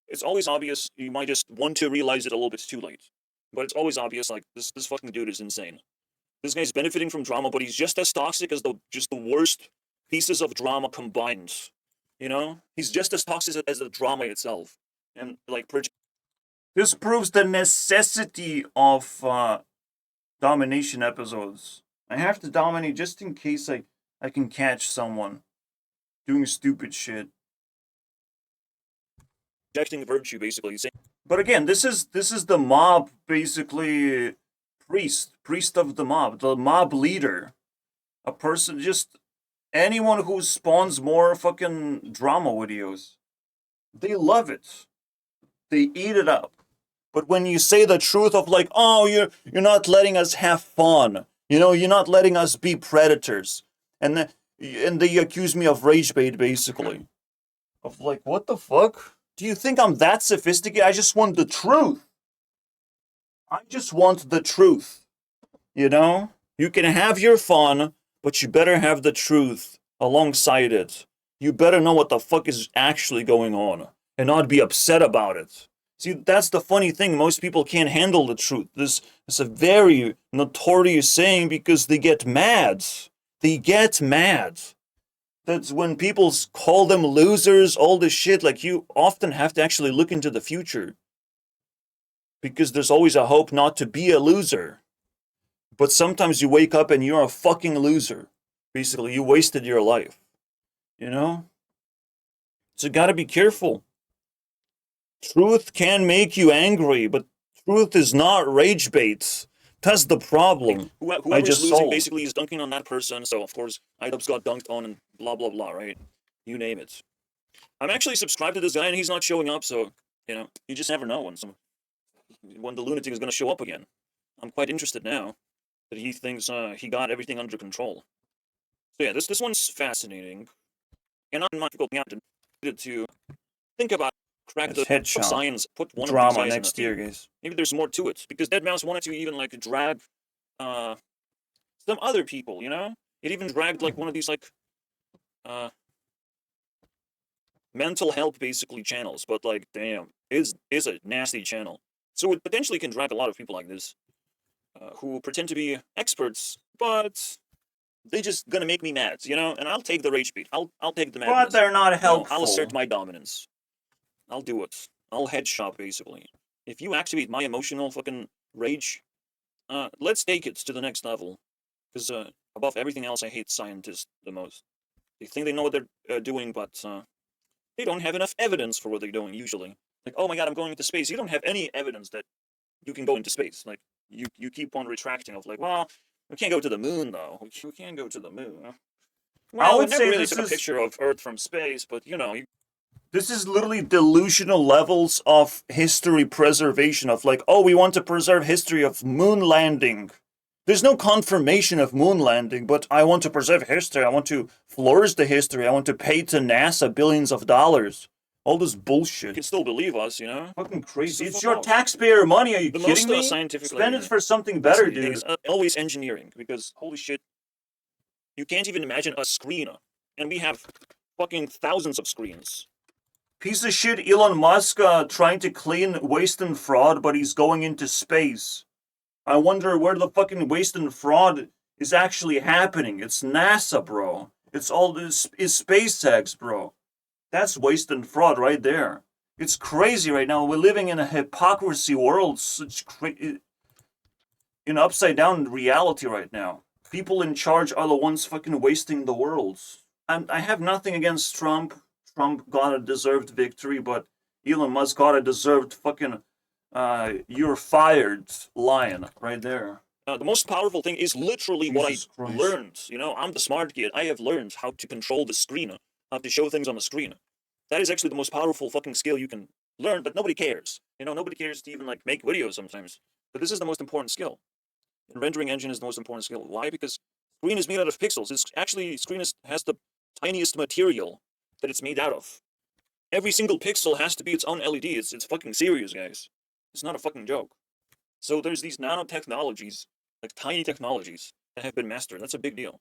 It's always obvious. You might just want to realize it a little bit too late. But it's always obvious, like, this fucking dude is insane. This guy's benefiting from drama, but he's just as toxic as just the worst pieces of drama combined. You know? He's just as toxic as the drama itself. And, like, this proves the necessity of domination episodes. I have to dominate just in case I can catch someone doing stupid shit. Rejecting virtue, basically. But again, this is the mob, basically, priest of the mob leader. A person, just anyone who spawns more fucking drama videos. They love it. They eat it up. But when you say the truth of like, oh, you're not letting us have fun, you know, you're not letting us be predators, and they accuse me of rage bait, basically. Of like, what the fuck? Do you think I'm that sophisticated? I just want the truth. I just want the truth. You know? You can have your fun, but you better have the truth alongside it. You better know what the fuck is actually going on, and not be upset about it. See, that's the funny thing. Most people can't handle the truth. This is a very notorious saying because they get mad. They get mad. That's when people call them losers, all this shit. Like, you often have to actually look into the future. Because there's always a hope not to be a loser. But sometimes you wake up and you're a fucking loser. Basically, you wasted your life. You know? So you gotta be careful. Truth can make you angry, but truth is not rage bait. That's the problem. Whoever's losing basically is dunking on that person, so of course iDubbbz got dunked on and blah blah blah, right? You name it. I'm actually subscribed to this guy and he's not showing up, so, you know, you just never know when the lunatic is going to show up again. I'm quite interested now that he thinks he got everything under control. So yeah, this one's fascinating. And I'm not difficult to think about crack the headshot science, put one drama of these next year, guys. Maybe there's more to it because deadmau5 wanted to even like drag some other people, you know? It even dragged like one of these like mental health basically channels, but like damn, is a nasty channel. So it potentially can drag a lot of people like this who pretend to be experts, but they just gonna make me mad, you know? And I'll take the rage beat. I'll take the madness. But they're not helpful. No, I'll assert my dominance. I'll do it. I'll headshot, basically. If you activate my emotional fucking rage, let's take it to the next level. Because above everything else, I hate scientists the most. They think they know what they're doing, but they don't have enough evidence for what they're doing, usually. Like, oh my god, I'm going into space. You don't have any evidence that you can go into space. Like, you keep on retracting of like, well, we can't go to the moon, though. We can't go to the moon. Well, I never really took a picture of Earth from space, but, you know... This is literally delusional levels of history preservation of like, oh, we want to preserve history of moon landing. There's no confirmation of moon landing, but I want to preserve history. I want to flourish the history. I want to pay to NASA billions of dollars. All this bullshit. You can still believe us, you know? Fucking crazy. It's your taxpayer money. Are you kidding me? Spend it for something better, dude. It's always engineering, because holy shit, you can't even imagine a screen, and we have fucking thousands of screens. Piece of shit Elon Musk trying to clean waste and fraud, but he's going into space. I wonder where the fucking waste and fraud is actually happening. It's NASA, bro. It's all this is SpaceX, bro. That's waste and fraud right there. It's crazy right now. We're living in a hypocrisy world. Such in upside down reality right now. People in charge are the ones fucking wasting the world. I have nothing against Trump. Trump got a deserved victory, but Elon Musk got a deserved fucking you're fired line right there. The most powerful thing is literally Jesus what I learned. You know, I'm the smart kid. I have learned how to control the screen, how to show things on the screen. That is actually the most powerful fucking skill you can learn, but nobody cares. You know, nobody cares to even like make videos sometimes. But this is the most important skill. And rendering engine is the most important skill. Why? Because screen is made out of pixels. It's actually, screen has the tiniest material that it's made out of. Every single pixel has to be its own LED. It's fucking serious, guys. It's not a fucking joke. So there's these nanotechnologies, like tiny technologies, that have been mastered. That's a big deal.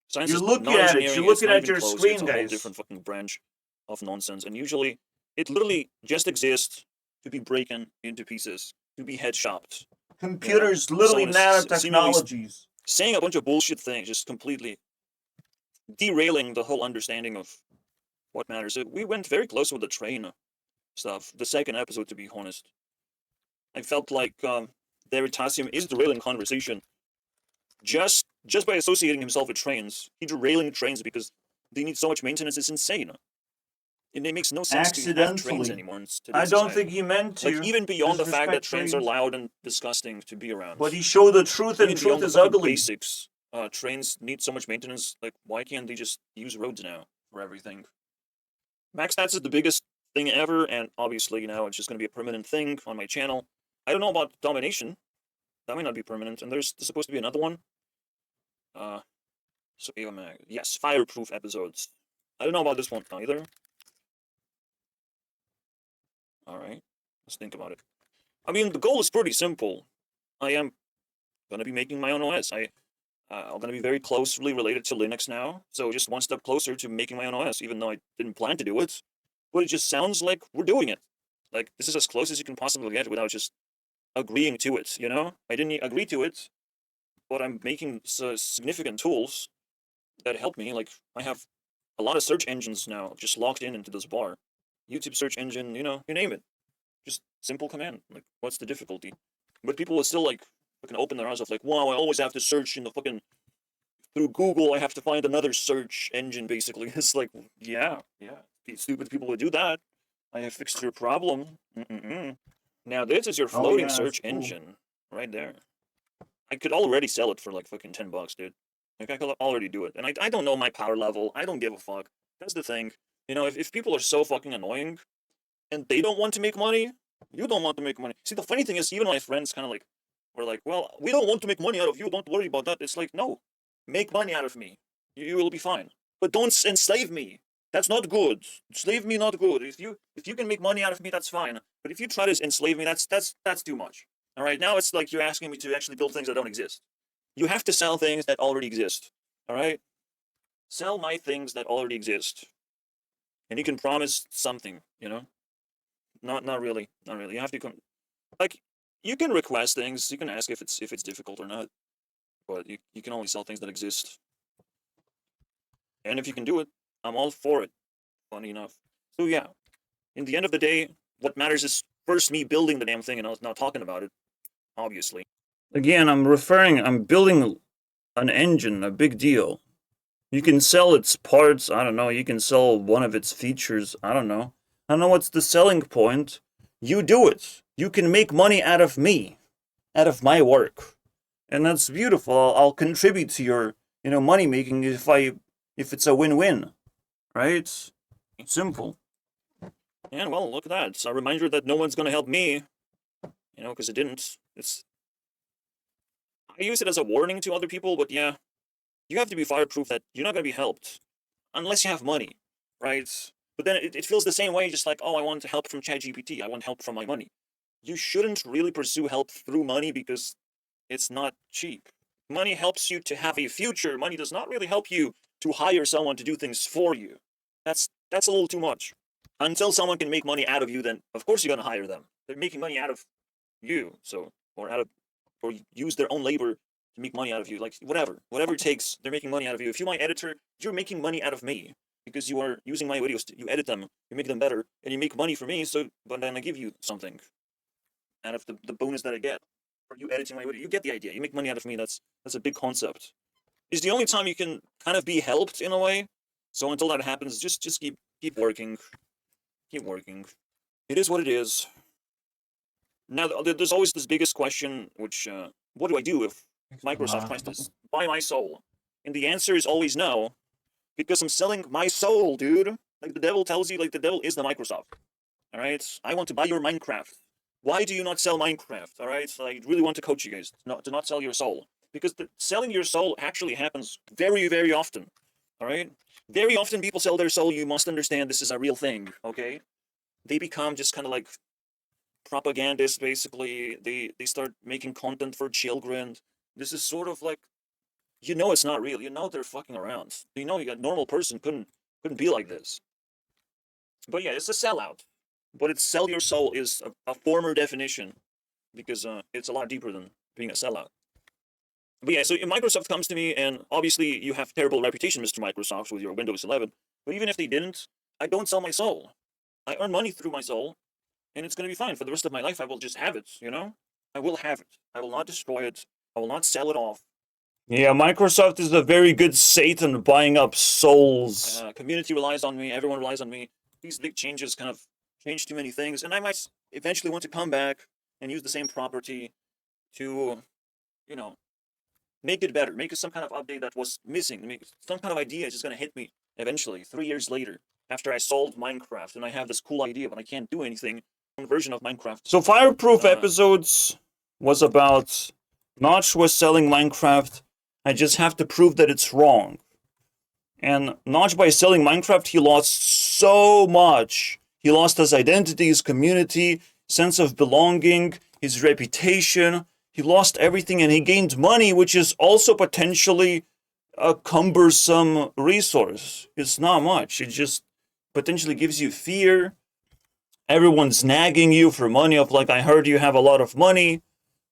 Science You're is looking not at it. engineering. You're It's looking not at even your close. screen, It's a whole guys. different fucking branch of nonsense. And usually, it literally just exists to be broken into pieces, to be head chopped. Computers, literally nanotechnologies. Saying a bunch of bullshit things, just completely derailing the whole understanding of what matters. We went very close with the train stuff. The second episode, to be honest, I felt like Veritasium is derailing conversation just by associating himself with trains. He's derailing trains because they need so much maintenance. It's insane. And it makes no sense to have trains anymore. I don't think he meant to. Like, even beyond the fact that trains are loud and disgusting to be around. But he showed the truth, and truth is ugly. Basics. Trains need so much maintenance. Like, why can't they just use roads now for everything? Max stats is the biggest thing ever, and obviously now it's just going to be a permanent thing on my channel. I don't know about domination. That might not be permanent, and there's supposed to be another one. So yes, fireproof episodes. I don't know about this one either. Alright, let's think about it. I mean, the goal is pretty simple. I am going to be making my own OS. I'm going to be very closely related to Linux now, so just one step closer to making my own OS, even though I didn't plan to do it. But it just sounds like we're doing it. Like, this is as close as you can possibly get without just agreeing to it, you know? I didn't agree to it, but I'm making significant tools that help me. Like, I have a lot of search engines now just logged into this bar. YouTube search engine, you know, you name it. Just simple command. Like, what's the difficulty? But people will still, like, fucking open their eyes off, like, wow, I always have to search in the fucking... Through Google, I have to find another search engine, basically. It's like, yeah. Stupid people would do that. I have fixed your problem. Now, this is your floating search engine. Right there. I could already sell it for, like, fucking $10, dude. Like, I could already do it. And I don't know my power level. I don't give a fuck. That's the thing. You know, if people are so fucking annoying, and they don't want to make money, you don't want to make money. See, the funny thing is, even my friends kind of like, were like, well, we don't want to make money out of you, don't worry about that. It's like, no, make money out of me. You will be fine. But don't enslave me. That's not good. Slave me, not good. If you can make money out of me, that's fine. But if you try to enslave me, that's too much. All right, now it's like you're asking me to actually build things that don't exist. You have to sell things that already exist. All right? Sell my things that already exist. And you can promise something, you know? Not really. You have to like, you can request things, you can ask if it's difficult or not. But you can only sell things that exist. And if you can do it, I'm all for it. Funny enough. So yeah. In the end of the day, what matters is first me building the damn thing and not talking about it. Obviously. Again, I'm building an engine, a big deal. You can sell its parts, I don't know, you can sell one of its features, I don't know. I don't know what's the selling point. You do it. You can make money out of me, out of my work. And that's beautiful. I'll contribute to your, you know, money making if it's a win-win. Right? It's simple. And well, look at that. It's a reminder that no one's gonna help me. You know, because it didn't. I use it as a warning to other people, but yeah. You have to be fireproof that you're not going to be helped unless you have money, right? But then it feels the same way, just like, oh, I want help from ChatGPT. I want help from my money. You shouldn't really pursue help through money because it's not cheap. Money helps you to have a future. Money does not really help you to hire someone to do things for you. That's a little too much. Until someone can make money out of you, then of course you're going to hire them. They're making money out of you, or use their own labor to make money out of you, like whatever it takes, they're making money out of you. If you're my editor, you're making money out of me because you are using my videos, you edit them, you make them better, and you make money for me. But then I give you something out of the bonus that I get for you editing my video. You get the idea. You make money out of me. That's a big concept. It's the only time you can kind of be helped in a way. So until that happens, just keep working, keep working. It is what it is. Now there's always this biggest question, which what do I do if Microsoft tries to buy my soul? And the answer is always no, because I'm selling my soul, dude. Like the devil tells you, like the devil is the Microsoft. All right, I want to buy your Minecraft. Why do you not sell Minecraft? All right, I really want to coach you guys to not sell your soul, because selling your soul actually happens very, very often. Alright? Very often people sell their soul, you must understand this is a real thing, okay? They become just kind of like propagandists, basically. They start making content for children. This is sort of like, you know it's not real. You know they're fucking around. You know a normal person couldn't be like this. But yeah, it's a sellout. But it's sell your soul is a former definition, because it's a lot deeper than being a sellout. But yeah, so Microsoft comes to me, and obviously you have terrible reputation, Mr. Microsoft, with your Windows 11. But even if they didn't, I don't sell my soul. I earn money through my soul, and it's going to be fine. For the rest of my life, I will just have it, you know? I will have it. I will not destroy it. I will not sell it off. Yeah, Microsoft is a very good Satan buying up souls. Community relies on me. Everyone relies on me. These big changes kind of change too many things, and I might eventually want to come back and use the same property to, you know, make it better. Make it some kind of update that was missing. Make some kind of idea is just going to hit me eventually, 3 years later, after I solved Minecraft, and I have this cool idea, but I can't do anything. One version of Minecraft. So Fireproof episodes was about Notch was selling Minecraft. I just have to prove that it's wrong. And Notch, by selling Minecraft, he lost so much. He lost his identity, his community, sense of belonging, his reputation. He lost everything, and he gained money, which is also potentially a cumbersome resource. It's not much. It just potentially gives you fear. Everyone's nagging you for money, of like, I heard you have a lot of money.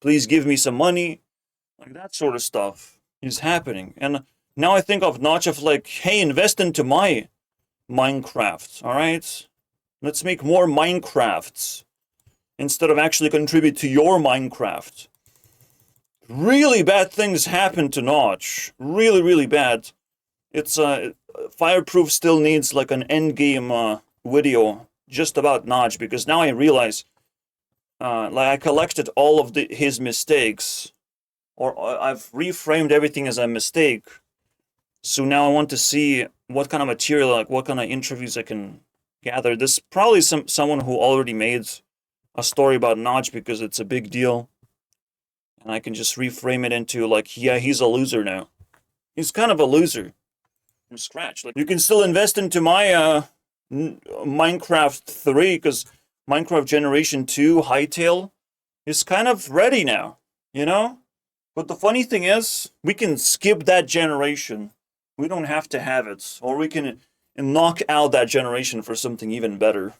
Please give me some money. Like, that sort of stuff is happening. And now I think of Notch of like, hey, invest into my Minecraft, alright? Let's make more Minecrafts instead of actually contribute to your Minecraft. Really bad things happen to Notch. Really, really bad. It's, Fireproof still needs like an endgame video just about Notch, because now I realize, like, I collected all of his mistakes, or I've reframed everything as a mistake. So now I want to see what kind of material, like what kind of interviews I can gather. This probably someone who already made a story about Notch, because it's a big deal. And I can just reframe it into like, yeah, he's a loser now. He's kind of a loser from scratch. Like, you can still invest into my Minecraft 3, because Minecraft Generation 2 Hightail is kind of ready now, you know? But the funny thing is, we can skip that generation. We don't have to have it. Or we can knock out that generation for something even better.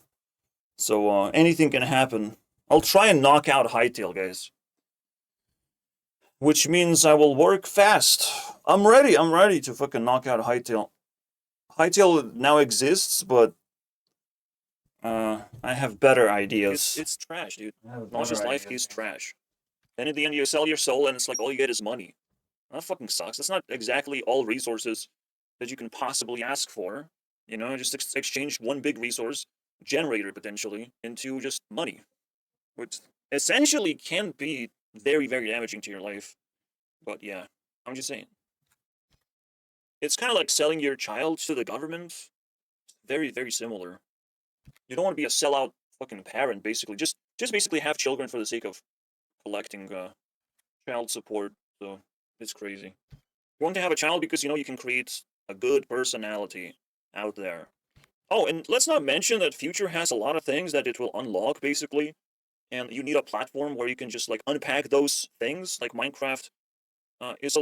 So anything can happen. I'll try and knock out Hightail, guys. Which means I will work fast. I'm ready to fucking knock out Hightail. Hightail now exists, but I have better ideas. It's trash, dude. Notch's life is trash. And in the end, you sell your soul, and it's like all you get is money. That fucking sucks. That's not exactly all resources that you can possibly ask for. You know, just exchange one big resource, generator potentially, into just money. Which essentially can be very, very damaging to your life. But yeah, I'm just saying. It's kind of like selling your child to the government. Very, very similar. You don't want to be a sellout fucking parent, basically. Just basically have children for the sake of collecting child support. So it's crazy. You want to have a child because, you know, you can create a good personality out there. Oh, and let's not mention that Future has a lot of things that it will unlock, basically. And you need a platform where you can just, like, unpack those things. Like, Minecraft is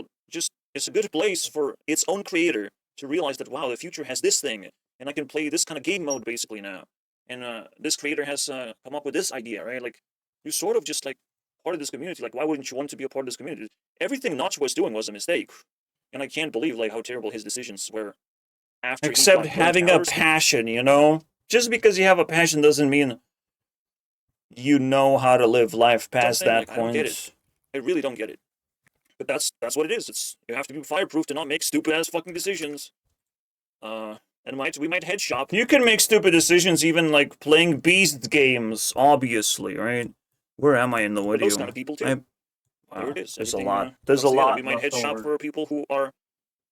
it's a good place for its own creator to realize that, wow, the Future has this thing, and I can play this kind of game mode, basically, now. And this creator has come up with this idea, right? Like, you're sort of just, like, part of this community. Like, why wouldn't you want to be a part of this community? Everything Notch was doing was a mistake. And I can't believe, like, how terrible his decisions were after except having a passion, you know? Just because you have a passion doesn't mean you know how to live life past that point. I don't get it. I really don't get it. But that's what it is. You have to be fireproof to not make stupid ass fucking decisions. And we might head shop. You can make stupid decisions even like playing beast games, obviously, right? Where am I in the video? Those kind of people too. There it is. There's a lot. There's a lot. We might head shop for people who are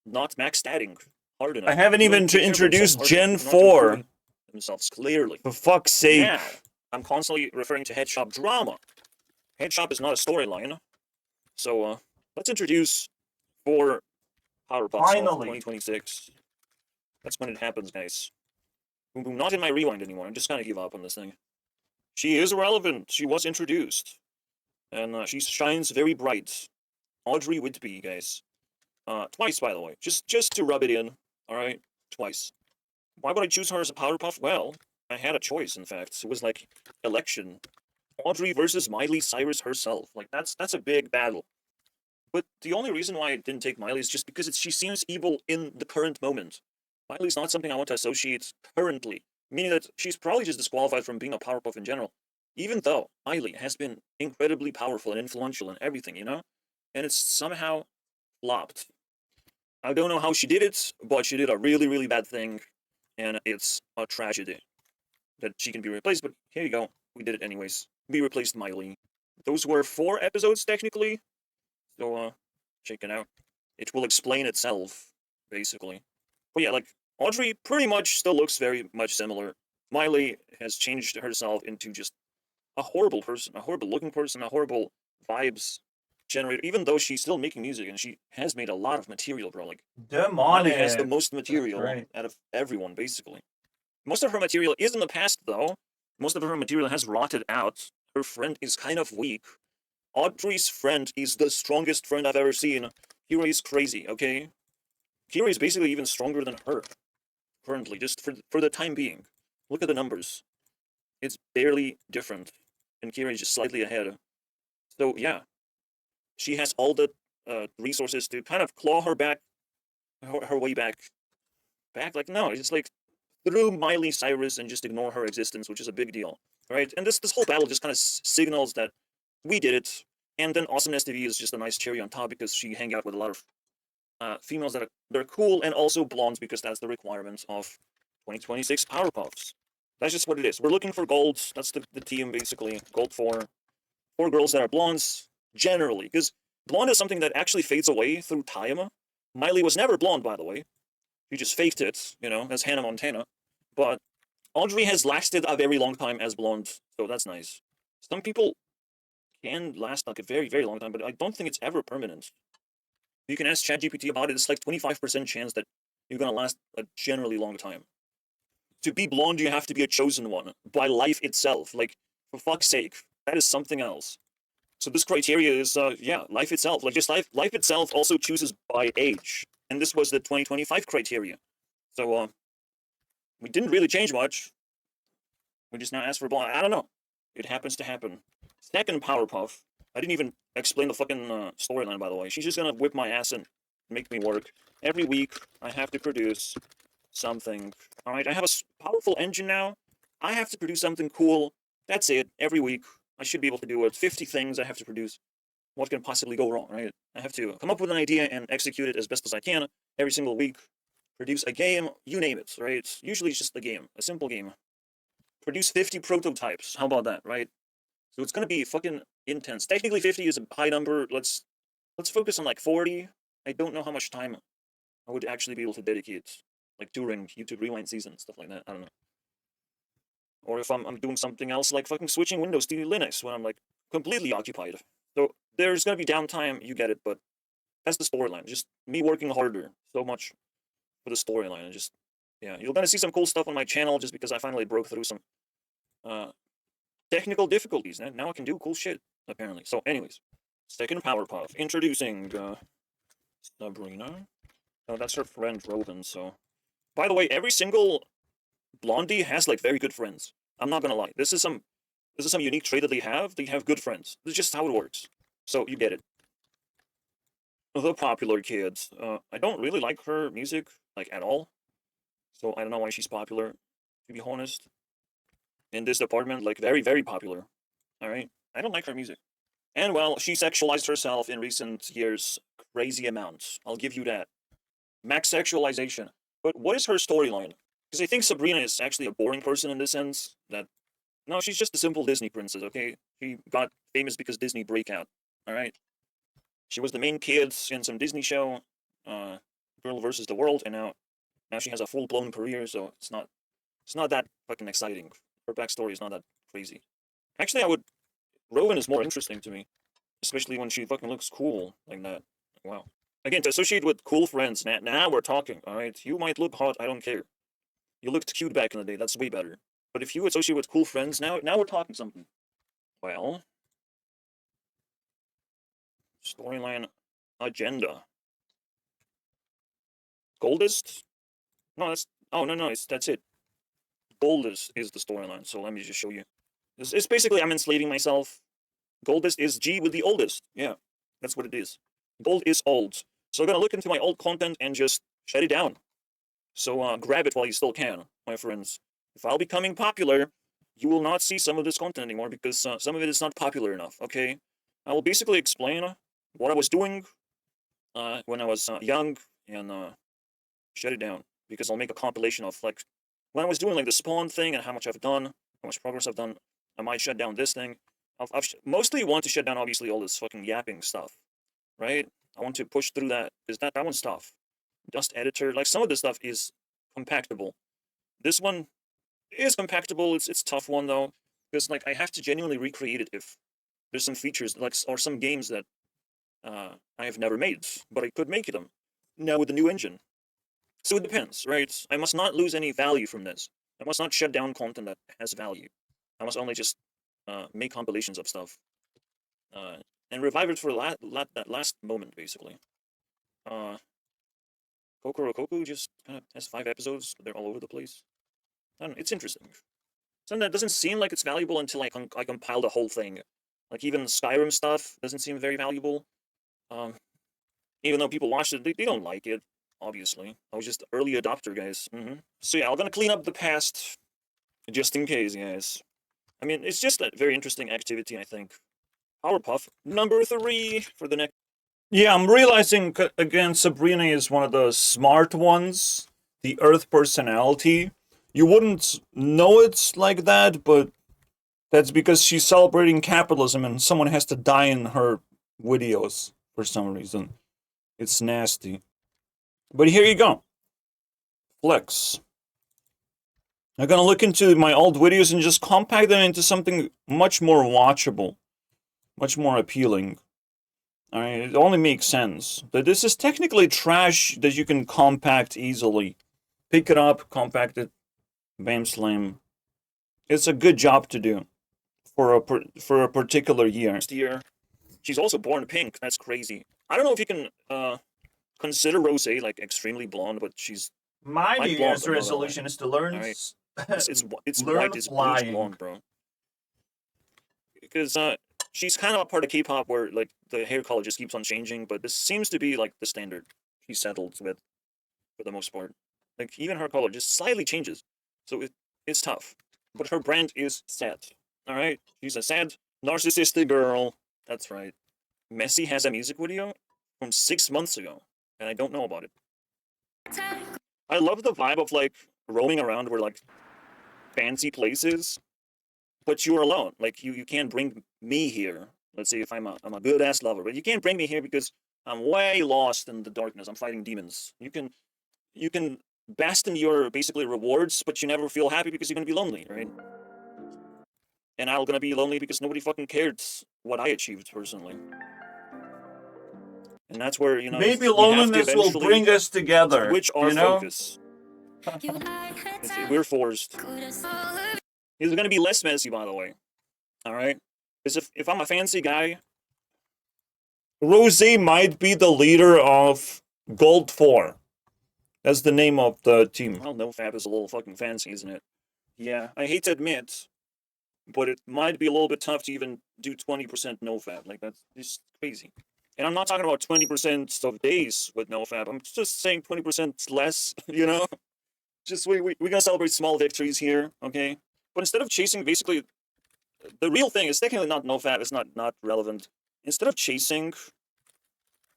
not max statting hard enough. I haven't even introduced Gen 4 themselves clearly. For fuck's sake. Now, I'm constantly referring to Headshop drama. Headshop is not a storyline. So, let's introduce 4 POWERPUFFs of 2026. That's when it happens, guys. Boom, boom. Not in my rewind anymore. I'm just gonna give up on this thing. She is relevant. She was introduced. And she shines very bright. Audrey Whitby, guys. Twice, by the way. Just to rub it in. Alright? Twice. Why would I choose her as a Powerpuff? Well, I had a choice, in fact. It was like election. Audrey versus Miley Cyrus herself. Like, that's a big battle. But the only reason why I didn't take Miley is just because she seems evil in the current moment. Miley's not something I want to associate currently, meaning that she's probably just disqualified from being a Powerpuff in general, even though Miley has been incredibly powerful and influential in everything, you know? And it's somehow flopped. I don't know how she did it, but she did a really, really bad thing, and it's a tragedy that she can be replaced, but here you go. We did it anyways. We replaced Miley. Those were 4 episodes, technically, so, check it out. It will explain itself, basically. But yeah, like, Audrey pretty much still looks very much similar. Miley has changed herself into just a horrible person, a horrible looking person, a horrible vibes generator, even though she's still making music and she has made a lot of material, bro. Like, Miley has the most material out of everyone, basically. Most of her material is in the past, though. Most of her material has rotted out. Her friend is kind of weak. Audrey's friend is the strongest friend I've ever seen. Kira is crazy, okay? Kira is basically even stronger than her. Currently, just for the time being. Look at the numbers. It's barely different. And Kira is just slightly ahead. So, yeah. She has all the resources to kind of claw her back, her way back. Like, no, it's like through Miley Cyrus and just ignore her existence, which is a big deal, right? And this whole battle just kind of signals that we did it, and then Awesomeness TV is just a nice cherry on top because she hang out with a lot of females that they're cool, and also blondes because that's the requirements of 2026 Powerpuffs. That's just what it is. We're looking for golds. That's the team, basically. Gold for 4 girls that are blondes, generally, because blonde is something that actually fades away through time. Miley was never blonde, by the way. She just faked it, you know, as Hannah Montana. But Audrey has lasted a very long time as blonde, so that's nice. Some people can last like a very, very long time, but I don't think it's ever permanent. You can ask ChatGPT about it. It's like 25% chance that you're gonna last a generally long time. To be blonde, you have to be a chosen one by life itself. Like, for fuck's sake, that is something else. So this criteria is, yeah, life itself. Like, just life itself also chooses by age. And this was the 2025 criteria. So, we didn't really change much. We just now asked for blonde. I don't know. It happens to happen. Second Powerpuff. I didn't even explain the fucking storyline, by the way. She's just gonna whip my ass and make me work. Every week, I have to produce something. Alright, I have a powerful engine now. I have to produce something cool. That's it. Every week, I should be able to do it. 50 things I have to produce. What can possibly go wrong, right? I have to come up with an idea and execute it as best as I can every single week. Produce a game, you name it, right? Usually it's just a game, a simple game. Produce 50 prototypes. How about that, right? So it's gonna be fucking intense. Technically 50 is a high number. Let's focus on like 40. I don't know how much time I would actually be able to dedicate, like during YouTube Rewind season, stuff like that. I don't know. Or if I'm doing something else, like fucking switching Windows to Linux when I'm like completely occupied. So there's gonna be downtime, you get it, but that's the storyline. Just me working harder so much for the storyline, and just, yeah, you're gonna see some cool stuff on my channel just because I finally broke through some technical difficulties. Now I can do cool shit, apparently. So anyways, second Powerpuff. Introducing Sabrina. Oh, that's her friend Robin, so. By the way, every single Blondie has like very good friends. I'm not gonna lie. This is some unique trait that they have. They have good friends. This is just how it works. So you get it. The popular kids. I don't really like her music, like, at all. So I don't know why she's popular, to be honest. In this department, like, very, very popular. Alright? I don't like her music. And, well, she sexualized herself in recent years. Crazy amounts. I'll give you that. Max sexualization. But what is her storyline? Because I think Sabrina is actually a boring person in this sense. That, no, she's just a simple Disney princess, okay? She got famous because Disney breakout. Alright? She was the main kid in some Disney show, Girl versus the World, and now she has a full-blown career, so it's not that fucking exciting. Her backstory is not that crazy. Actually, Rowan is more interesting to me, especially when she fucking looks cool like that. Wow. Again, to associate with cool friends, now we're talking, alright? You might look hot, I don't care. You looked cute back in the day, that's way better. But if you associate with cool friends, now we're talking something. Well, storyline agenda. Goldest? No, that's... Oh, no, that's it. Goldest is the storyline, so let me just show you. It's basically I'm enslaving myself. Goldest is G with the oldest. Yeah, that's what it is. Gold is old. So I'm gonna look into my old content and just shut it down. So grab it while you still can, my friends. If I'll becoming popular, you will not see some of this content anymore because some of it is not popular enough, okay? I will basically explain what I was doing when I was young and shut it down because I'll make a compilation of like when I was doing like the spawn thing and how much I've done, how much progress I've done. I might shut down this thing. I've mostly want to shut down obviously all this fucking yapping stuff, right? I want to push through that because that one's tough. Dust editor, like some of this stuff is compactable. This one is compactable. It's a tough one though because like I have to genuinely recreate it if there's some features like or some games that I have never made, but I could make them now with the new engine. So it depends, right? I must not lose any value from this. I must not shut down content that has value. I must only just make compilations of stuff and revive it for that last moment, basically. Kokoro Koku just kind of has 5 episodes. They're all over the place. I don't know, it's interesting. Something that doesn't seem like it's valuable until I compile the whole thing. Like even Skyrim stuff doesn't seem very valuable. Even though people watched it, they don't like it. Obviously, I was just early adopter, guys. So yeah, I'm gonna clean up the past, just in case, guys. I mean, it's just a very interesting activity, I think. Powerpuff number 3 for the next. Yeah, I'm realizing again, Sabrina is one of the smart ones, the Earth personality. You wouldn't know it's like that, but that's because she's celebrating capitalism and someone has to die in her videos for some reason. It's nasty. But here you go. Flex. I'm gonna look into my old videos and just compact them into something much more watchable, much more appealing. Alright, it only makes sense. But this is technically trash that you can compact easily. Pick it up, compact it, bam slam. It's a good job to do for a particular year. Next year, she's also born pink. That's crazy. I don't know if you can consider Rose like extremely blonde, but she's My New blonde, Year's I'm not resolution is to learn. Alright. It's Learn white, it's bluish flying. blonde, bro. Because she's kind of a part of K-pop where like the hair color just keeps on changing, but this seems to be like the standard she's settled with for the most part. Like even her color just slightly changes, so it's tough. But her brand is sad. All right, she's a sad, narcissistic girl. That's right. Messi has a music video from 6 months ago, and I don't know about it. I love the vibe of like roaming around where like fancy places, but you're alone. Like you can't bring me here. Let's say if I'm a good ass lover, but you can't bring me here because I'm way lost in the darkness. I'm fighting demons. You can bask in your basically rewards, but you never feel happy because you're gonna be lonely, right? And I'm gonna be lonely because nobody fucking cared what I achieved personally. And that's where Maybe you have to loneliness will eventually bring us together. switch our you know? focus. We're forced. It's gonna be less messy, by the way. All right, because if I'm a fancy guy, Rose might be the leader of Gold 4. That's the name of the team. Well, NoFap is a little fucking fancy, isn't it? Yeah, I hate to admit, but it might be a little bit tough to even do 20% NoFap. Like, that's just crazy. And I'm not talking about 20% of days with NoFap. I'm just saying 20% less, Just, we're gonna celebrate small victories here, okay? But instead of chasing, basically, the real thing is technically not NoFap. It's not relevant. Instead of chasing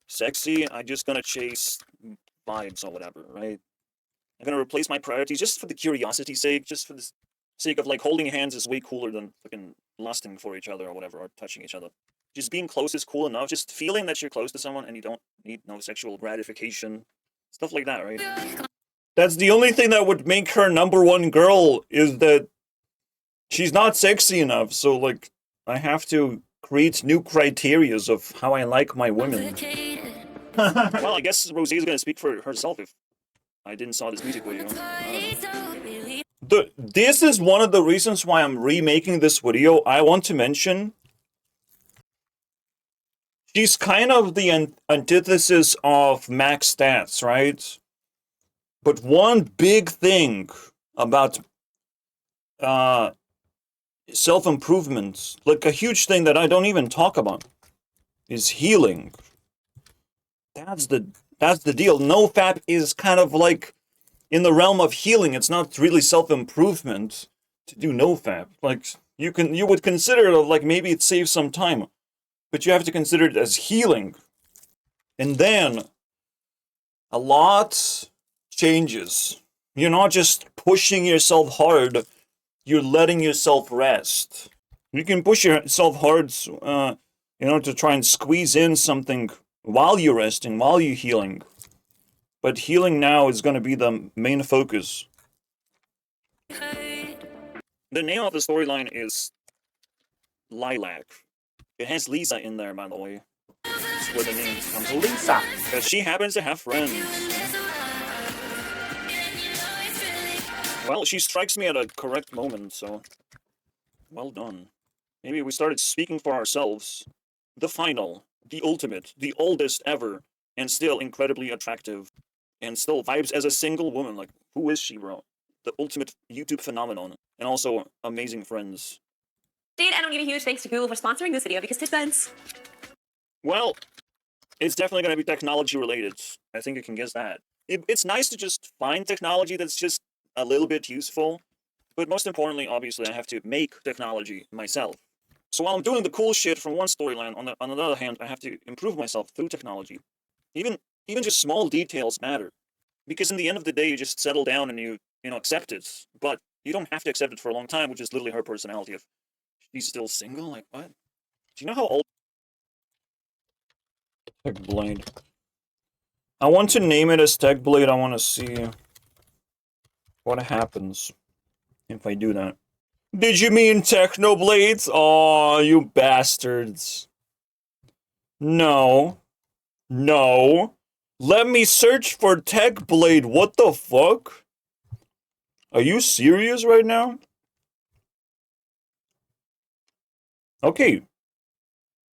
sexy, I'm just gonna chase vibes or whatever, right? I'm gonna replace my priorities just for the curiosity's sake, just for the sake of like holding hands is way cooler than fucking lusting for each other or whatever, or touching each other. Just being close is cool enough. Just feeling that you're close to someone and you don't need no sexual gratification, stuff like that, right? That's the only thing that would make her #1 girl is that she's not sexy enough. So like, I have to create new criterias of how I like my women. Well, I guess Rosé is gonna speak for herself if I didn't saw this music video. This is one of the reasons why I'm remaking this video. I want to mention she's kind of the antithesis of max stats, right? But one big thing about self-improvement, like a huge thing that I don't even talk about, is healing. That's the deal. NoFap is kind of like in the realm of healing. It's not really self-improvement to do NoFap. Like you would consider it like maybe it saves some time, but you have to consider it as healing. And then a lot changes. You're not just pushing yourself hard, you're letting yourself rest. You can push yourself hard, to try and squeeze in something while you're resting, while you're healing. But healing now is going to be the main focus. The name of the storyline is Lilac. It has Lisa in there, by the way. That's where the name comes from. Lisa. Because she happens to have friends. Well, she strikes me at a correct moment, so well done. Maybe we started speaking for ourselves. The final, the ultimate, the oldest ever, and still incredibly attractive, and still vibes as a single woman. Like, who is she, bro? The ultimate YouTube phenomenon, and also amazing friends. And I want to give a huge thanks to Google for sponsoring this video because Tidbens. Well, it's definitely going to be technology related. I think you can guess that. It's nice to just find technology that's just a little bit useful, but most importantly, obviously, I have to make technology myself. So while I'm doing the cool shit from one storyline, on the other hand, I have to improve myself through technology. Even just small details matter, because in the end of the day, you just settle down and you accept it. But you don't have to accept it for a long time, which is literally her personality. If she's still single, like what? Do you know how old? Tech Blade. I want to name it as Tech Blade. I want to see what happens if I do that. Did you mean Technoblades? Aw, you bastards. No. No. Let me search for Tech Blade. What the fuck? Are you serious right now? Okay.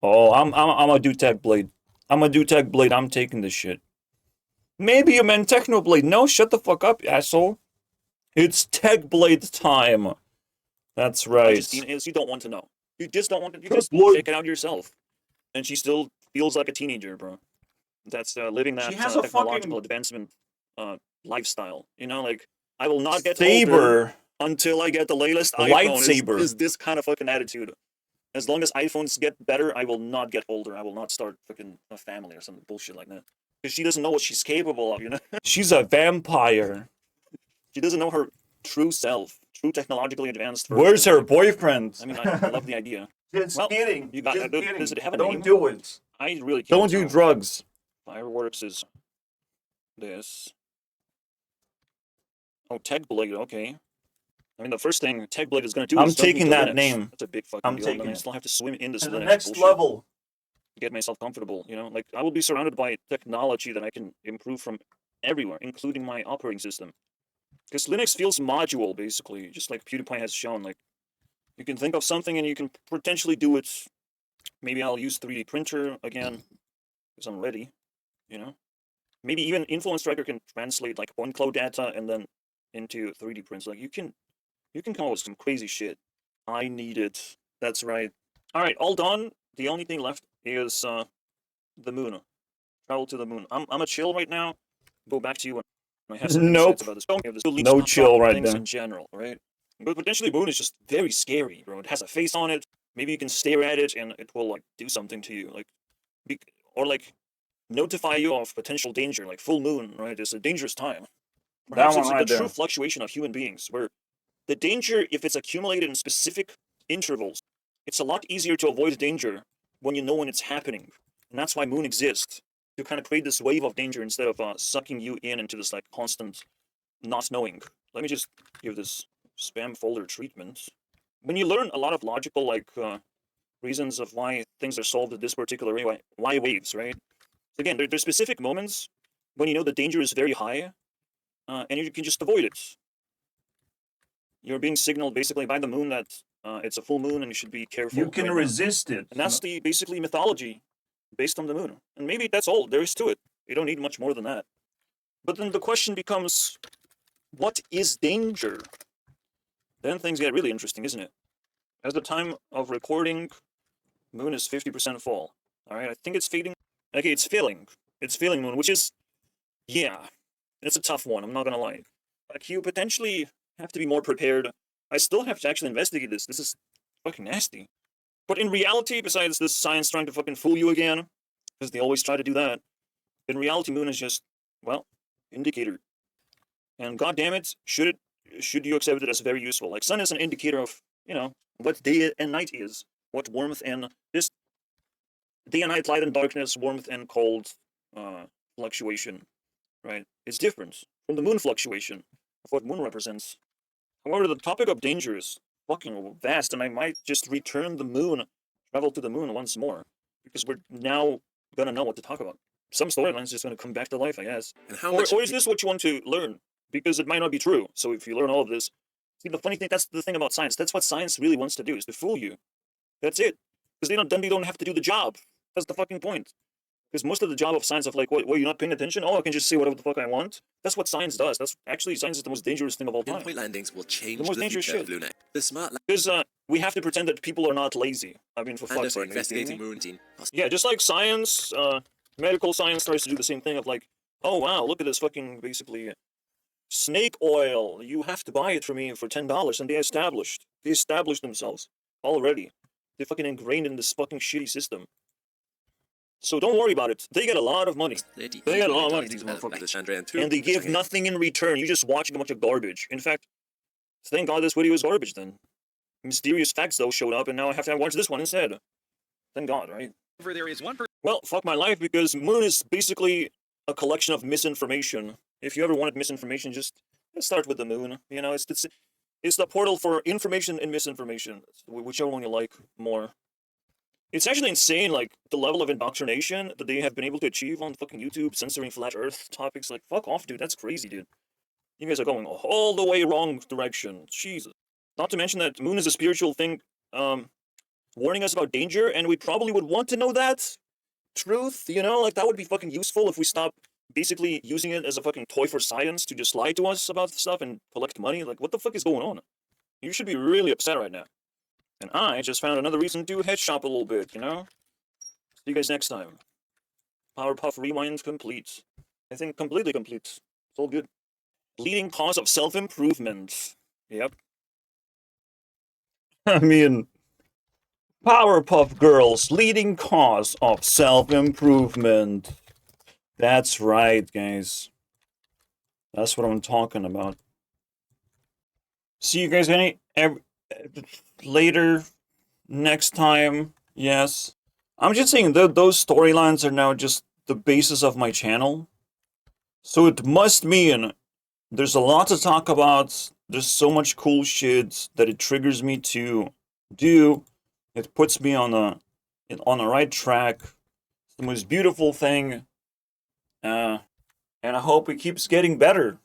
Oh, I'm gonna do Tech Blade. I'm gonna do Tech Blade. I'm taking this shit. Maybe you meant Technoblade. No, shut the fuck up, asshole. It's Tech Blade time. That's right. Justine is, you don't want to know. You just don't want to. You just check it out yourself. And she still feels like a teenager, bro. That's living that technological advancement lifestyle. You know, like I will not get older until I get the latest iPhone. Lightsaber is this kind of fucking attitude. As long as iPhones get better, I will not get older. I will not start fucking a family or some bullshit like that. Because she doesn't know what she's capable of, you know? She's a vampire. She doesn't know her true self. True technologically advanced version. Where's her boyfriend? I mean, I love the idea. Just kidding. You got, just kidding. Does it have a Don't name? do it. I really can't. Don't do drugs. Fireworks is this. Oh, Tech Blade, okay. I mean, the first thing Tech Blade is going to do is taking that Gurunext. Name. That's a big fucking deal. Taking I still have to swim in this the next level. To get myself comfortable, you know? Like, I will be surrounded by technology that I can improve from everywhere, including my operating system. Because Linux feels modular, basically, just like PewDiePie has shown. Like, you can think of something and you can potentially do it. Maybe I'll use 3D printer again, because I'm ready, you know? Maybe even Influence Tracker can translate, like, point cloud data and then into 3D prints. Like, you can come up with some crazy shit. I need it. That's right. Alright, all done. The only thing left is, the moon. Travel to the moon. I'm a chill right now. Go back to you when I have some insights about this. No chill right now. In general, right? But potentially moon is just very scary, bro. It has a face on it. Maybe you can stare at it and it will, like, do something to you. Like, or, like, notify you of potential danger. Like, full moon, right? It's a dangerous time. Perhaps it's like the true fluctuation of human beings, where the danger, if it's accumulated in specific intervals, it's a lot easier to avoid danger when you know when it's happening. And that's why moon exists, to kind of create this wave of danger instead of sucking you into this, like, constant not knowing. Let me just give this spam folder treatment. When you learn a lot of logical, like, reasons of why things are solved in this particular way, why waves, right? Again, there's specific moments when you know the danger is very high, and you can just avoid it. You're being signaled basically by the moon that it's a full moon and you should be careful. You can right now. resist it. And that's the basically mythology based on the moon. And maybe that's all there is to it. You don't need much more than that. But then the question becomes, what is danger? Then things get really interesting, isn't it? At the time of recording, moon is 50% full. Alright, I think it's fading. Okay, it's failing. It's failing moon, which is, yeah, it's a tough one, I'm not gonna lie. Like, you potentially have to be more prepared. I still have to actually investigate this. This is fucking nasty. But in reality, besides this science trying to fucking fool you again, because they always try to do that, in reality, moon is just, well, indicator. And goddamn it, should you accept it as very useful? Like, sun is an indicator of, you know, what day and night is, what warmth and just day and night, light and darkness, warmth and cold fluctuation, right? It's different from the moon fluctuation of what moon represents. However, the topic of danger is fucking vast, and I might just return the moon, travel to the moon once more, because we're now gonna know what to talk about. Some storylines just gonna come back to life, I guess. And how Or much is this what you want to learn? Because it might not be true. So if you learn all of this, see, the funny thing, that's the thing about science. That's what science really wants to do, is to fool you. That's it. Because then they don't have to do the job. That's the fucking point. Because most of the job of science of like, what, you're not paying attention? Oh, I can just say whatever the fuck I want? That's what science does. That's actually, science is the most dangerous thing of all time. in-point landings will change The most the dangerous future of shit. Gurunext. The smart Because we have to pretend that people are not lazy. I mean, for lander fuck's for sake. investigating moon team. Yeah, just like science, medical science tries to do the same thing of like, oh wow, look at this fucking, basically, snake oil. You have to buy it for me for $10, and they established themselves already. They're fucking ingrained in this fucking shitty system. So don't worry about it. They get a lot of money. They get a lot of money, these motherfuckers. And they give nothing in return. You're just watching a bunch of garbage. In fact, thank God this video is garbage then. Mysterious facts though showed up, and now I have to watch this one instead. Thank God, right? There is one Well, fuck my life, because moon is basically a collection of misinformation. If you ever wanted misinformation, just start with the moon. You know, it's the portal for information and misinformation, whichever one you like more. It's actually insane, like, the level of indoctrination that they have been able to achieve on fucking YouTube, censoring flat earth topics. Like, fuck off, dude, that's crazy, dude. You guys are going all the way wrong direction. Jesus. Not to mention that moon is a spiritual thing, warning us about danger, and we probably would want to know that truth, you know? Like, that would be fucking useful if we stop basically using it as a fucking toy for science to just lie to us about stuff and collect money. Like, what the fuck is going on? You should be really upset right now. And I just found another reason to head shop a little bit, you know? See you guys next time. POWERPUFF REWIND complete. I think completely complete. It's all good. Leading cause of self-improvement. Yep. I mean, Powerpuff Girls, leading cause of self-improvement. That's right, guys. That's what I'm talking about. See you guys later, next time, yes. I'm just saying those storylines are now just the basis of my channel. So it must mean there's a lot to talk about. There's so much cool shit that it triggers me to do. It puts me on the right track. It's the most beautiful thing. And I hope it keeps getting better.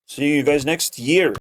See you guys next year.